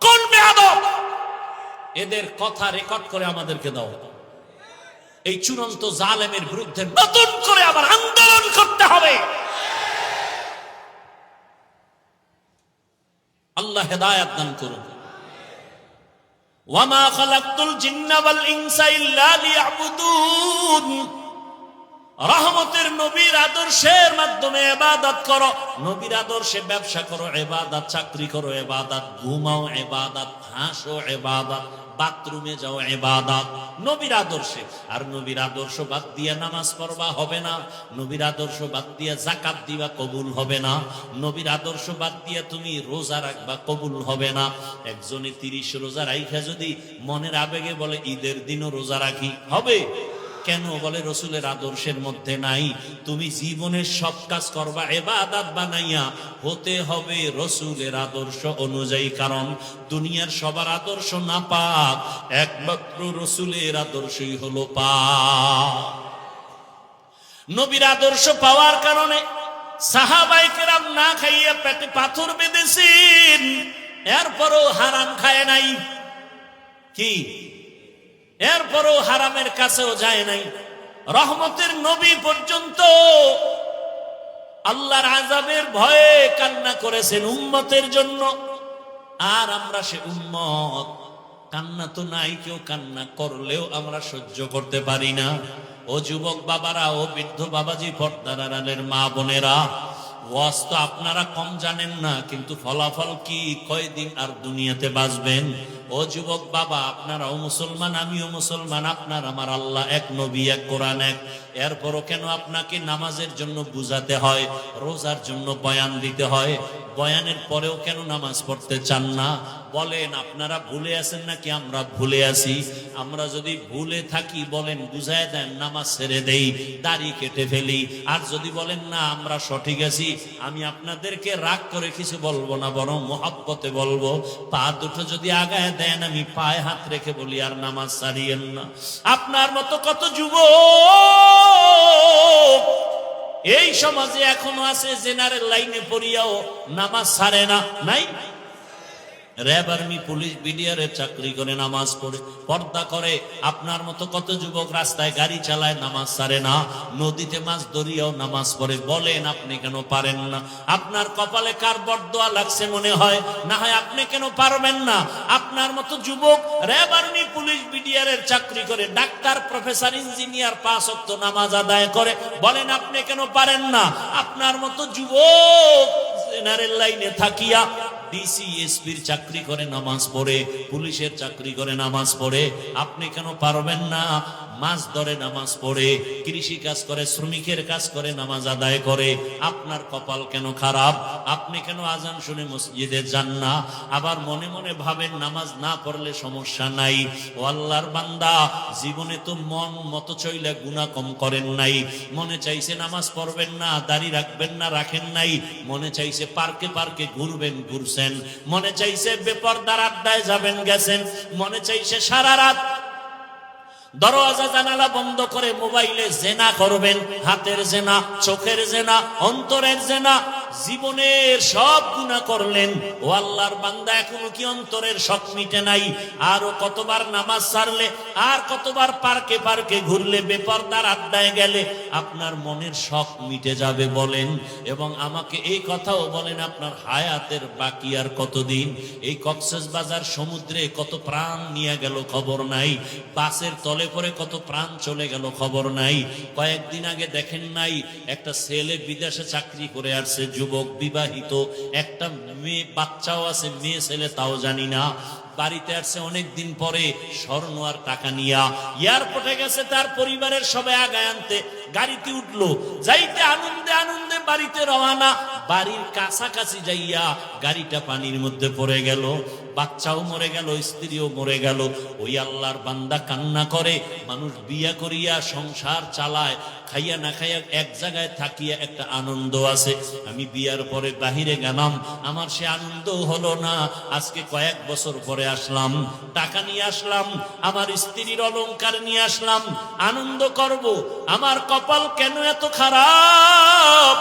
কোন বেয়াদব, এদের কথা রেকর্ড করে আমাদেরকে দাও। এই চূড়ান্ত জালেমের বিরুদ্ধে নতুন করে আবার আন্দোলন করতে হবে। আল্লাহ হেদায়েত দান করুন। ওয়ামা খালাকতুল জিন্না ওয়াল ইনসা ইল্লা লিয়াবুদুন। রহমতের নবীর আদর্শের মাধ্যমে ইবাদত করো, নবীর আদর্শে ব্যবসা করো ইবাদত, চাকরি করো ইবাদত, ঘুমাও ইবাদত, হাসো ইবাদত, বাথরুমে যাও ইবাদত, নবীর আদর্শে। আর নবীর আদর্শ বাদ দিয়া নামাজ পড়বা হবে না, নবীর আদর্শ বাদ দিয়া যাকাত দিবা কবুল হবে না, নবীর আদর্শ বাদ দিয়া তুমি রোজা রাখবা কবুল হবে না। একজনে 30 রোজা রাইখা যদি মনের আবেগে বলে ঈদের দিনও রোজা রাখি, হবে? কেন? বলে রসুলের আদর্শের মধ্যে নাই। তুমি জীবনের সব কাজ করবা ইবাদত বানাইয়া, হতে হবে রসুলের আদর্শ অনুযায়ী। কারণ দুনিয়ার সবার আদর্শ না পাক, একমাত্র রসুলের আদর্শই হলো পাক। নবীর আদর্শ পাওয়ার কারণে সাহাবায়ে কেরাম না খাইয়া পেটে পাথর বেঁধেছেন, এরপরও হারাম খায় নাই। কি? এরপরও হারামের কাছেও যায় নাই। রহমতের নবী পর্যন্ত আল্লাহর আযাবের ভয়ে কান্না করেছেন উম্মতের জন্য। আর আমরা সে উম্মত, কান্না তো নাই, কেউ কান্না করলেও আমরা সহ্য করতে পারি না। ও যুবক বাবারা, ও বৃদ্ধ বাবাজি, পর্দার আড়ালের মা বোনেরা, ওয়াজ তো আপনারা কম জানেন না, কিন্তু ফলাফল কি? কয়দিন আর দুনিয়াতে বাঁচবেন? ও যুবক বাবা, আপনারাও মুসলমান, আমিও মুসলমান, আপনার আমার আল্লাহ এক, নবী এক, কোরআন এক। এরপরও কেন আপনাকে নামাজের জন্য বুঝাতে হয়, রোজার জন্য বয়ান দিতে হয়? বয়ানের পরেও কেন নামাজ পড়তে চান না? বলেন, আপনারা ভুলে আছেন নাকি আমরা ভুলে আছি? আমরা যদি ভুলে থাকি বলেন, বুঝায় দেন, নামাজ ছেড়ে দেই, দাড়ি কেটে ফেলি। আর যদি বলেন না আমরা সঠিক আছি, আমি আপনাদেরকে রাগ করে কিছু বলবো না, বরং মহব্বতে বলবো। পা দুটো যদি আগায় দেন, আমি পায়ে হাত রেখে বলি, আর নামাজ ছাড়িয়েন না। আপনার মতো কত যুবক এই সমাজে এখনো আছে, জেনারেল লাইনে পড়িয়াও নামাজ ছাড়ে না। নাই? র‍্যাব, আর্মি, পুলিশ, বিডিআরের চাকরি করে, নামাজ পড়ে, পর্দা করে। আপনার মতো কত যুবক রাস্তায় গাড়ি চালায়, নামাজ ছাড়ে না। নদীতে মাছ ধরিয়াও নামাজ পড়ে। বলেন, আপনি কেন পারেন না? আপনার কপালে কার বরদোয়া লাগছে মনে হয়? না হয় আপনি কেন পারবেন না? আপনার মতো যুবক র‍্যাব, আর্মি, পুলিশ, বিডিআরের চাকরি করে, ডাক্তার, প্রফেসর, ইঞ্জিনিয়ার, 5 ওয়াক্ত নামাজ আদায় করে। বলেন, আপনি কেন পারেন না? আপনার মতো যুবক জেনারেল লাইনে থাকিয়া ডিসি, এসপির চাকরি করে, নামাজ পড়ে, পুলিশের চাকরি করে, নামাজ পড়ে। আপনি কেন পারবেন না? মাছ ধরে, নামাজ পড়ে, কৃষি কাজ করে, শ্রমিকের কাজ করে, নামাজ আদায় করে। আপনার কপাল কেন খারাপ? আপনি কেন আজান শুনে মসজিদে যান না? আবার মনে মনে ভাবেন নামাজ না পড়লে সমস্যা নাই। ও আল্লাহর বান্দা, জীবনে তো মন মতো চইলে গুনাহ কম করেন নাই। মনে চাইছে নামাজ পড়বেন না, দাড়ি রাখবেন না, রাখেন নাই। মনে চাইছে পার্কে পার্কে ঘুরবেন, ঘুরছেন। মনে চাইছে বেপরদার আড্ডায় যাবেন, গেছেন। মনে চাইছে সারা রাত দরওয়াজা জানালা বন্ধ করে মোবাইলে জেনা করবেন। হাতের জেনা, চোখের জেনা, অন্তরের জেনা, জীবনের সব গুনাহ করলেন। ও আল্লাহর বান্দা, এখনো কি অন্তরের শখ মিটে নাই? আরো কতবার নামাজ ছাড়লে, আর কতবার পার্কে পার্কে ঘুরলে, বেপরদার আড্ডায় গেলে আপনার মনের শখ মিটে যাবে বলেন? এবং আমাকে এই কথাও বলেন, আপনার হায়াতের বাকি আর কতদিন? এই কক্সবাজার সমুদ্রে কত প্রাণ নিয়ে গেল খবর নাই। বাসের তলে পরে কত প্রাণ চলে গেল খবর নাই। কয়েকদিন আগে দেখেন নাই, একটা ছেলে বিদেশে চাকরি করে আসছে, যুবক, বিবাহিত, একটা মেয়ে, বাচ্চাও আছে, মেয়ে ছেলে তাও জানি না। বাড়িতে আসছে অনেক দিন পরে, স্বর্ণ আর টাকা নিয়া। এয়ারপোর্টে গেছে তার পরিবারের সবাই আগায় আনতে, গাড়িতে উঠলো, যাইতে আনন্দে আনন্দে বাড়িতে রওনা। বাড়ির কাছাকাছি যাইয়া গাড়িটা পানির মধ্যে পড়ে গেল, বাচ্চাও মরে গেল, স্ত্রীও মরে গেল। ওই আল্লাহর বান্দা কান্না করে। মানুষ বিয়া করিয়া সংসার চালায়, খাইয়া না খাইয়া এক জায়গায় থাকিয়া একটা আনন্দ আছে। আমি বিয়ার পরে বাহিরে গেলাম, আমার সে আনন্দ হলো না। আজকে কয়েক বছর পরে আসলাম, টাকা নিয়ে আসলাম, আমার স্ত্রীর অলংকার নিয়ে আসলাম, আনন্দ করব। আমার কপাল কেন এত খারাপ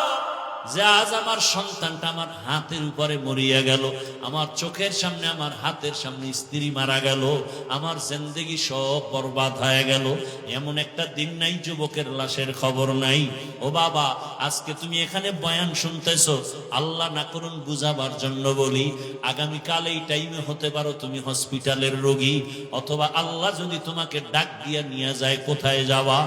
যে আজ আমার সন্তানটা আমার হাতের উপরে মরিয়া গেল, আমার চোখের সামনে, আমার হাতের সামনে স্ত্রী মারা গেল, আমার জিন্দেগি সব বরবাদ হয়ে গেল। এমন একটা দিন নাই যুবকের লাশের খবর নাই। ও বাবা, আজকে তুমি এখানে বয়ান শুনতেছো, আল্লাহ না করুন বুঝাবার জন্য বলি, আগামীকাল এই টাইমে হতে পারো তুমি হসপিটালের রোগী, অথবা আল্লাহ যদি তোমাকে ডাক দিয়া নিয়ে যায়, কোথায় যাওয়া?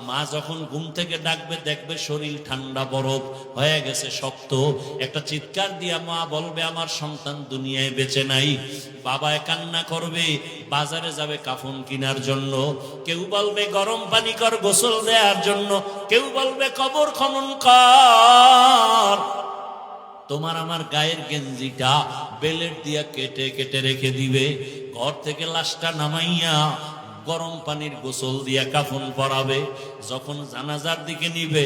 মা যখন ঘুম থেকে ডাকবে, দেখবে শরীর ঠান্ডা বরফ হয়ে গেছে, শক্ত। একটা চিৎকার দিয়া মা বলবে, আমার সন্তান দুনিয়ায় বেঁচে নাই। বাবায় কান্না করবে, বাজারে যাবে কাফন কেনার জন্য। কেউ বলবে গরম পানি কর গোসল দেওয়ার জন্য, কেউ বলবে কবর খনন কর। তোমার আমার গায়ের গেঞ্জিটা বেলেট দিয়া কেটে কেটে রেখে দিবে। ঘর থেকে লাশটা নামাইয়া গরম পানির গোসল দিয়া কাফন পরাবে। যখন জানাজার দিকে নিবে,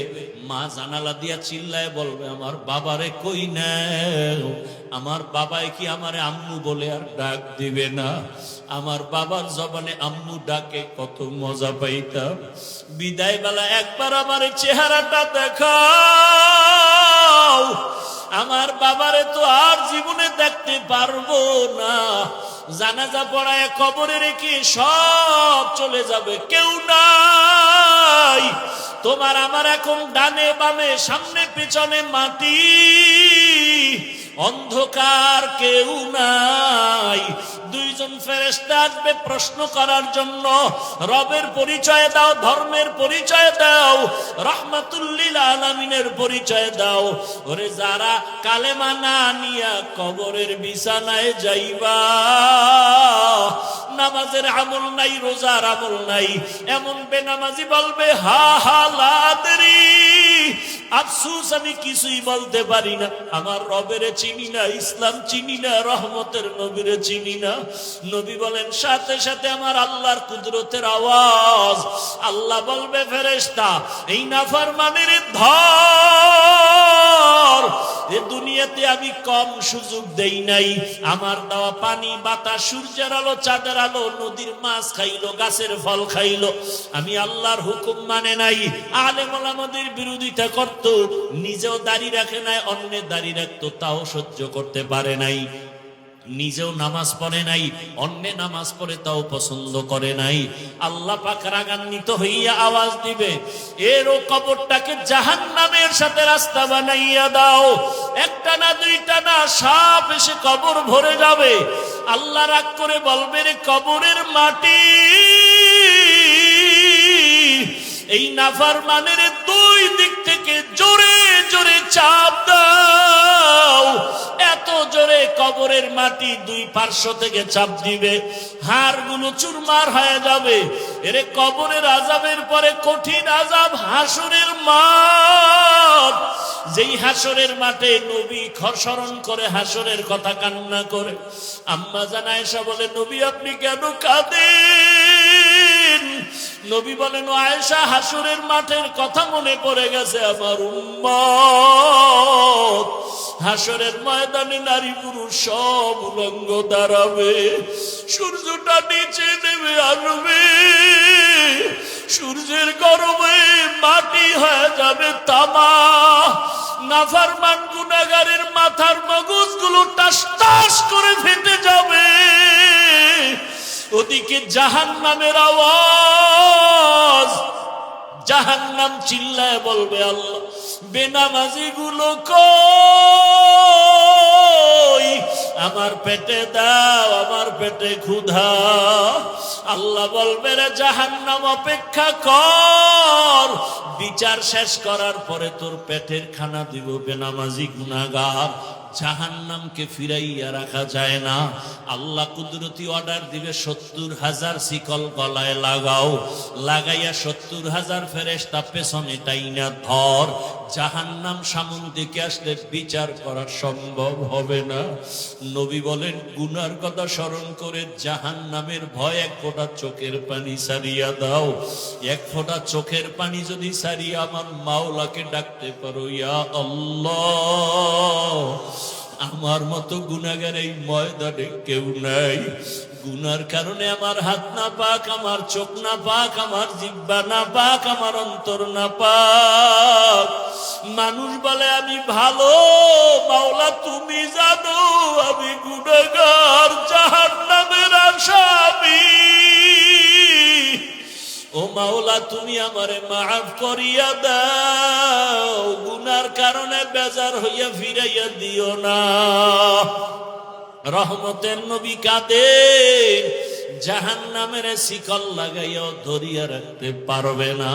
মা জানালা দিয়া চিল্লায় বলবে, আমার বাবারে কই নাও? আমার বাবাই কি আমারে আম্মু বলে আর ডাক দিবে না? আমার বাবার জবানে আম্মু ডাকে কত মজা পাইতাম। বিদায় বেলা একবার আমার চেহারাটা দেখাও। আমার বাবারে তো আর জীবনে দেখতে পারবো না। জানাজা পড়ায় কবরে রেখে সব চলে যাবে, কেউ নাই। তোমার আমার এখন ডানে বামে সামনে পেছনে মাটি, অন্ধকার, কেউ নাই। দুইজন ফেরেশতা আসবে প্রশ্ন করার জন্য, রবের পরিচয় দাও, ধর্মের পরিচয় দাও, রাহমাতুল লিল আলামিনের পরিচয় দাও। ওরে যারা কালেমা না নিয়া কবরের বিছানায় যাইবা, নামাজের আমল নাই, রোজার আমল নাই, এমন বেনামাজি বলবে, হা হা লা আদরি, আফসোস আমি কিছুই বলতে পারি না। আমার রবের চিনি না, ইসলাম চিনি না, রহমতের নবীরে চিনি না। নবী বলেন সাথে সাথে আমার আল্লাহর কুদরতের আওয়াজ। আল্লাহ বলবে, ফেরেশতা এই নাফরমানের ধর। এ দুনিয়াতে আমি কম সুযোগ দেই নাই। আমার দেওয়া পানি, বাতাস, সূর্যের আলো, চাঁদের আলো, নদীর মাছ খাইলো, গাছের ফল খাইলো, আমি আল্লাহর হুকুম মানে নাই। আলেম ওলামাদের বিরোধিতা করত, নিজেও দাড়ি রাখে নাই, অন্যের দাড়ি রাখতো, তাও সহ্য করতে পারে নাই। নিজেও নামাজ পড়ে নাই, অন্য নামাজ পড়ে তাও পছন্দ করে নাই। আল্লাহ পাক রাগান্বিত হইয়া আওয়াজ দিবে, এরও কবরটাকে জাহান্নামের সাথে রাস্তা বানাইয়া দাও। একটা না দুইটা না, সাপ এসে কবর ভরে যাবে। আল্লাহ রাগ করে বলবে, রে কবরের মাটি, এই নাফরমানের দুই দিক থেকে জোরে জোরে চাপ দাও। এত জোরে কবরের মাটি দুই পার্শ্ব থেকে চাপ দিবে, হাড়গুলো চুরমার হয়ে যাবে। এরে কবরের আযাবের পরে কঠিন আযাব হাসরের মাঠ। যেই হাসরের মাঠে নবী স্মরণ করে হাসরের কথা কান্না করে। আম্মা জান আয়েশা বলে, নবী আপনি কেন কাঁদেন? নবী বলেন, ও আয়েশা, হাসরের মাঠের কথা মনে পড়ে গেছে আমার উম্মত। হাসরের ময়দানে নারী পুরুষ সব উলঙ্গ দাঁড়াবে, সূর্যটা নিচে নেমে আসবে, সূর্যের গরমে মাটি হয়ে যাবে তামা। নাফরমান গুনাহগারের মাথার মগজগুলো টাস টাস করে ফেটে যাবে। ওদিকে জাহান্নামের আওয়াজ, জাহান্নাম চিল্লায় বলবে, আল্লাহ বেনামাজি গুলো কই? আমার পেটে দাও, আমার পেটে ক্ষুধা। আল্লাহ বলবে, রে জাহান্নাম অপেক্ষা কর, বিচার শেষ করার পরে তোর পেটের খানা দিব বেনামাজি গুনাহগার। জাহান্নামকে ফিরাইয়া রাখা যায় না। আল্লাহ কুদরতি অর্ডার দিবে, ৭০,০০০ শিকল গলায় লাগাও। লাগাইয়া ৭০,০০০ ফেরেশতা পেছনে টাইনা ধর। জাহান্নাম সামনে দিকে আসলে বিচার করা সম্ভব হবে না। নবী বলেন, গুনার কথা স্মরণ করে জাহান্নামের ভয় এক ফোঁটা চোখের পানি সারিয়া দাও। এক ফোঁটা চোখের পানি যদি সারিয়া আমার মাওলাকে ডাকতে পারো, ইয়া আল্লাহ, আমার মতো গুনাহগার এই ময়দানে কেউ নাই। গুনার কারণে আমার হাত না পাক, আমার চোখ না পাক, আমার জিহ্বা না পাক, আমার অন্তর না পাক। মানুষ বলে আমি ভালো, মাওলা তুমি জানো আমি গুনাহগার, জাহান্নামের আসামি। ও মাওলা, তুমি আমারে মাফ করিয়া দাও, গুনার কারণে বেজার হইয়া ফিরাইয়া দিও না। রহমতের নবী কাঁদেন, জাহান্নামের শিকল লাগাইয়া ধরিয়া রাখতে পারবে না।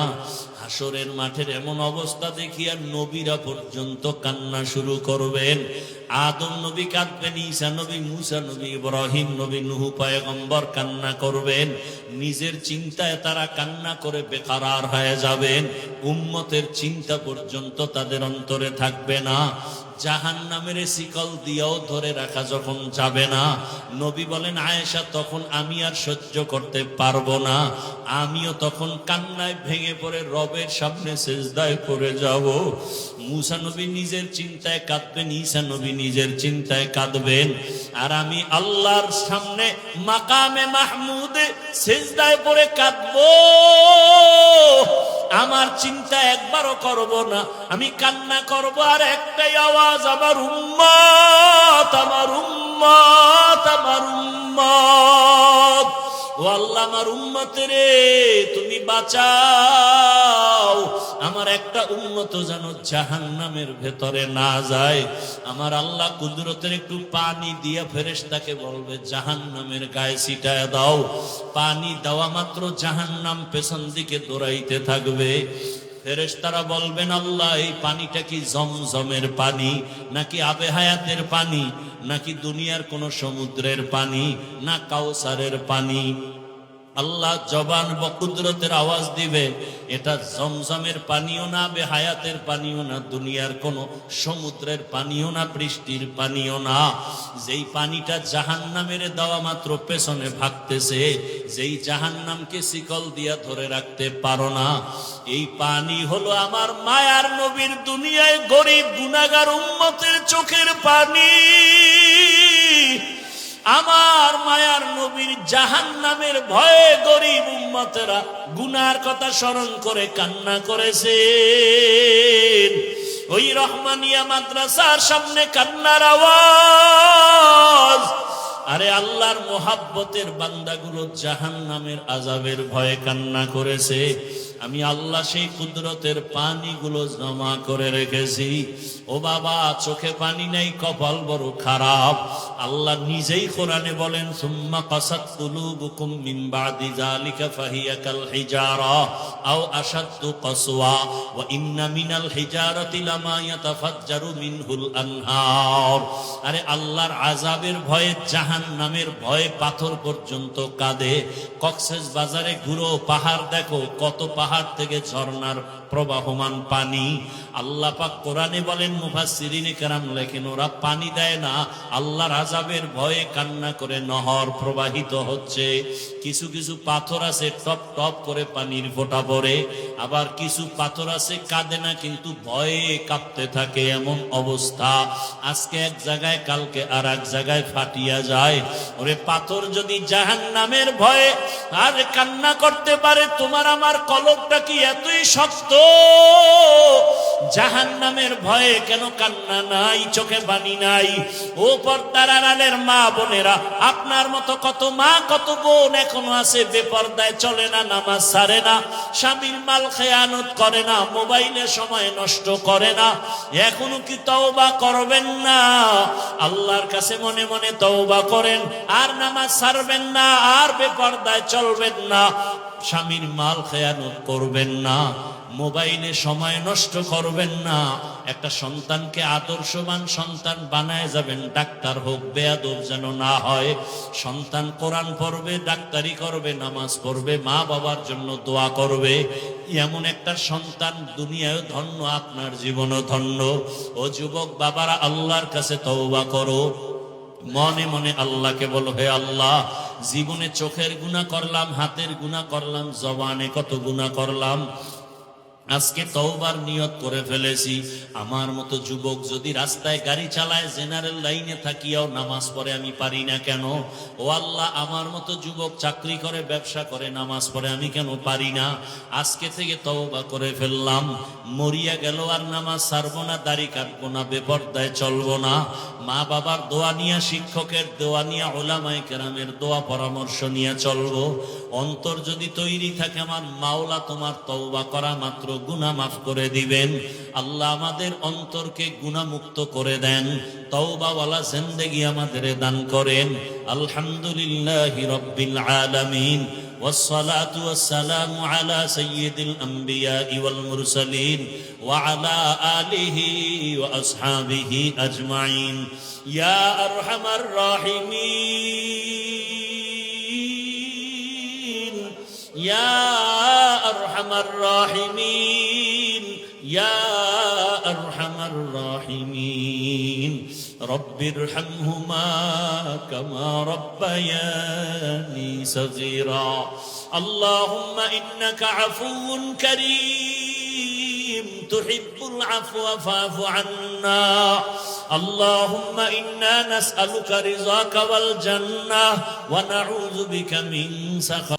হাসরের মাঠের এমন অবস্থা দেখিয়া নবীরা পর্যন্ত কান্না শুরু করবেন। আদম নবী কাঁদবেন, ঈসা নবী, মুসা নবী, ইব্রাহিম নবী, নূহ পয়গম্বর কান্না করবেন। নিজের চিন্তায় তারা কান্না করে বেকারার হয়ে যাবেন। উম্মতের চিন্তা পর্যন্ত তাদের অন্তরে থাকবে না। জাহান্নামের শিকল দিয়েও ধরে রাখা যখন যাবে না, নবী বলেন আয়েশা, তখন আমি আর সহ্য করতে পারবো না, আমিও তখন কান্নায় ভেঙে পড়ে রবের সামনে সিজদায় পড়ে যাব। মুসা নবী নিজের চিন্তায় কাঁদবেন, ঈসা নবী নিজের চিন্তায় কাঁদবেন, আর আমি আল্লাহর সামনে মাকামে মাহমুদে সিজদায় পড়ে কাঁদবো। আমার চিন্তা একবারও করব না, আমি কান্না করব, আর একটাই আওয়াজ, আমার উম্মত, আমার উম্মত, আমার উম্মত। ও আল্লাহ, আমার উম্মতের তুমি বাঁচাও, আমার একটা উম্মত যেন জাহান্নামের ভেতরে না যায়। আমার আল্লাহ কুদরতের একটু পানি দিয়া ফেরেশতাকে বলবে জাহান্নামের গায়ে ছিটায় দাও। পানি দেওয়া মাত্র জাহান্নাম পেছন দিকে দৌড়াইতে থাকবে। ফেরেশতারা বলবেন আল্লাহ, এই পানিটা কি জমজমের পানি, নাকি আবে হায়াতের পানি, নাকি দুনিয়ার কোন সমুদ্রের পানি, না কাউসারের পানি? আল্লাহ জবান বকুদরতের আওয়াজ দিবে, এটা জমজমের পানিও না, বেহায়াতের পানিও না, দুনিয়ার কোন সমুদ্রের পানিও না, বৃষ্টির পানিও না। যেই পানিটা জাহান্নামের দেওয়া মাত্র পেছনে ভাগতেছে, যেই জাহান্নামকে শিকল দিয়া ধরে রাখতে পারো না, এই পানি হলো আমার মায়ার নবীর দুনিয়ায় গরিব গুনাহগার উম্মতের চোখের পানি। আমার মায়ার নবীর জাহান্নামের ভয়ে গরিব উম্মতেরা গুনার কথা স্মরণ করে কান্না করেছেন। ওই রহমানিয়া মাদ্রাসার সামনে কান্নার আওয়াজ। আরে আল্লাহর মোহাব্বতের বান্দাগুলো জাহান্নামের আযাবের ভয়ে কান্না করেছে। আমি আল্লাহ সেই কুদরতের পানিগুলো জমা করে রেখেছি। ও বাবা, চোখে পানি নেই, কপাল বড় খারাপ। আল্লাহ নিজেই কোরআনে বলেন, সুম্মা কাসাত কুলুবুকুম মিন বাদি যালিকা ফাহিয়া কাল হিজারা আও আশাদ্দু কাসওয়া ওয়া ইন্না মিনাল হিজারাতি লামা ইয়াতাফাজ্জারু মিনহুল আনহার। আরে আল্লাহর আযাবের ভয়ে, জাহান্নামের ভয়ে পাথর পর্যন্ত কাঁদে। কক্সেস বাজারে ঘুরো, পাহাড় দেখো, কত পাহাড় থেকে ঝর্ণার প্রবাহমান পানি। আল্লাহ পাক কোরআনে বলেন, মুফাসসিরিনে কেরাম লেখেন, ওরা পানি দেয় না, আল্লাহর আযাবের ভয়ে কান্না করে নহর প্রবাহিত হচ্ছে। কিছু কিছু পাথর আছে টপ টপ করে পানির ফোঁটা পড়ে, আবার কিছু পাথর আছে কাঁদে না কিন্তু ভয়ে কাঁপতে থাকে, এমন অবস্থা। আজকে এক জায়গায়, কালকে আর এক জায়গায় ফাটিয়া যায়। ওরে পাথর যদি জাহান্নামের ভয়ে আর কান্না করতে পারে, তোমার আমার কলবটা কি এতই শক্ত? জাহান্নামের ভয়ে কেন কান্না নাই, চোখে পানি নাই? ও পর্দার আড়ালের মা বোনেরা, আপনার মতো কত মা কত বোন এখনো আছে বেপর্দায়, চলে না, নামাজ ছাড়ে না, স্বামীর মাল খেয়ানত করে না, মোবাইলে সময় নষ্ট করে না। এখনো কি তওবা করবেন না? আল্লাহর কাছে মনে মনে তওবা করেন, আর নামাজ ছাড়বেন না, আর বেপর্দায় চলবেন না, স্বামীর মাল খেয়ানত করবেন না, মোবাইলে সময় নষ্ট করবেন না। একটা সন্তানকে আদর্শবান সন্তান বানায় যাবেন, ডাক্তার হোক, বেয়াদব যেন না হয়। সন্তান কোরআন পড়বে, ডাক্তারি করবে, নামাজ পড়বে, মা বাবার জন্য দোয়া করবে, এমন একটা সন্তান দুনিয়ায় ধন্য, আপনার জীবনও ধন্য। ও যুবক বাবারা, আল্লাহর কাছে তওবা করো, মনে মনে আল্লাহকে বলো, হে আল্লাহ, জীবনে চোখের গুনাহ করলাম, হাতের গুনাহ করলাম, জবানে কত গুনাহ করলাম, আজকে তওবার নিয়ত করে ফেলেছি। আমার মতো যুবক যদি রাস্তায় গাড়ি চালায়, জেনারেল লাইনে থাকিয়াও নামাজ পড়ে, আমি পারি না কেন? ও আল্লাহ, আমার মতো যুবক চাকরি করে, ব্যবসা করে, নামাজ পড়ে, আমি কেন পারি না? আজকে থেকে তওবা করে ফেললাম, মরিয়া গেল আর নামাজ ছাড়বো না, দাড়ি কাটবো না, বেপর্দায় চলবো না। মা বাবার দোয়া নিয়ে, শিক্ষকের দোয়া নিয়ে, উলামায়ে কেরামের দোয়া পরামর্শ নিয়ে চলবো। অন্তর যদি তৈরি থাকে, আমার মাওলা তোমার তওবা করা মাত্র গুনাহ মাফ করে দিবেন। আল্লাহ আমাদের অন্তরকে গুনাহমুক্ত করে দেন, তওবাওয়ালা জিন্দেগি আমাদের দান করেন। আলহামদুলিল্লাহি রাব্বিল আলামিন। والصلاة والسلام على سيد الأنبياء والمرسلين وعلى آله وأصحابه أجمعين يا أرحم الراحمين يا أرحم الراحمين يا أرحم الراحمين رب ارحمهما كما ربياني صغيرا اللهم إنك عفو كريم تحب العفو فاعف عنا اللهم إنا نسألك رضاك والجنة ونعوذ بك من سخطك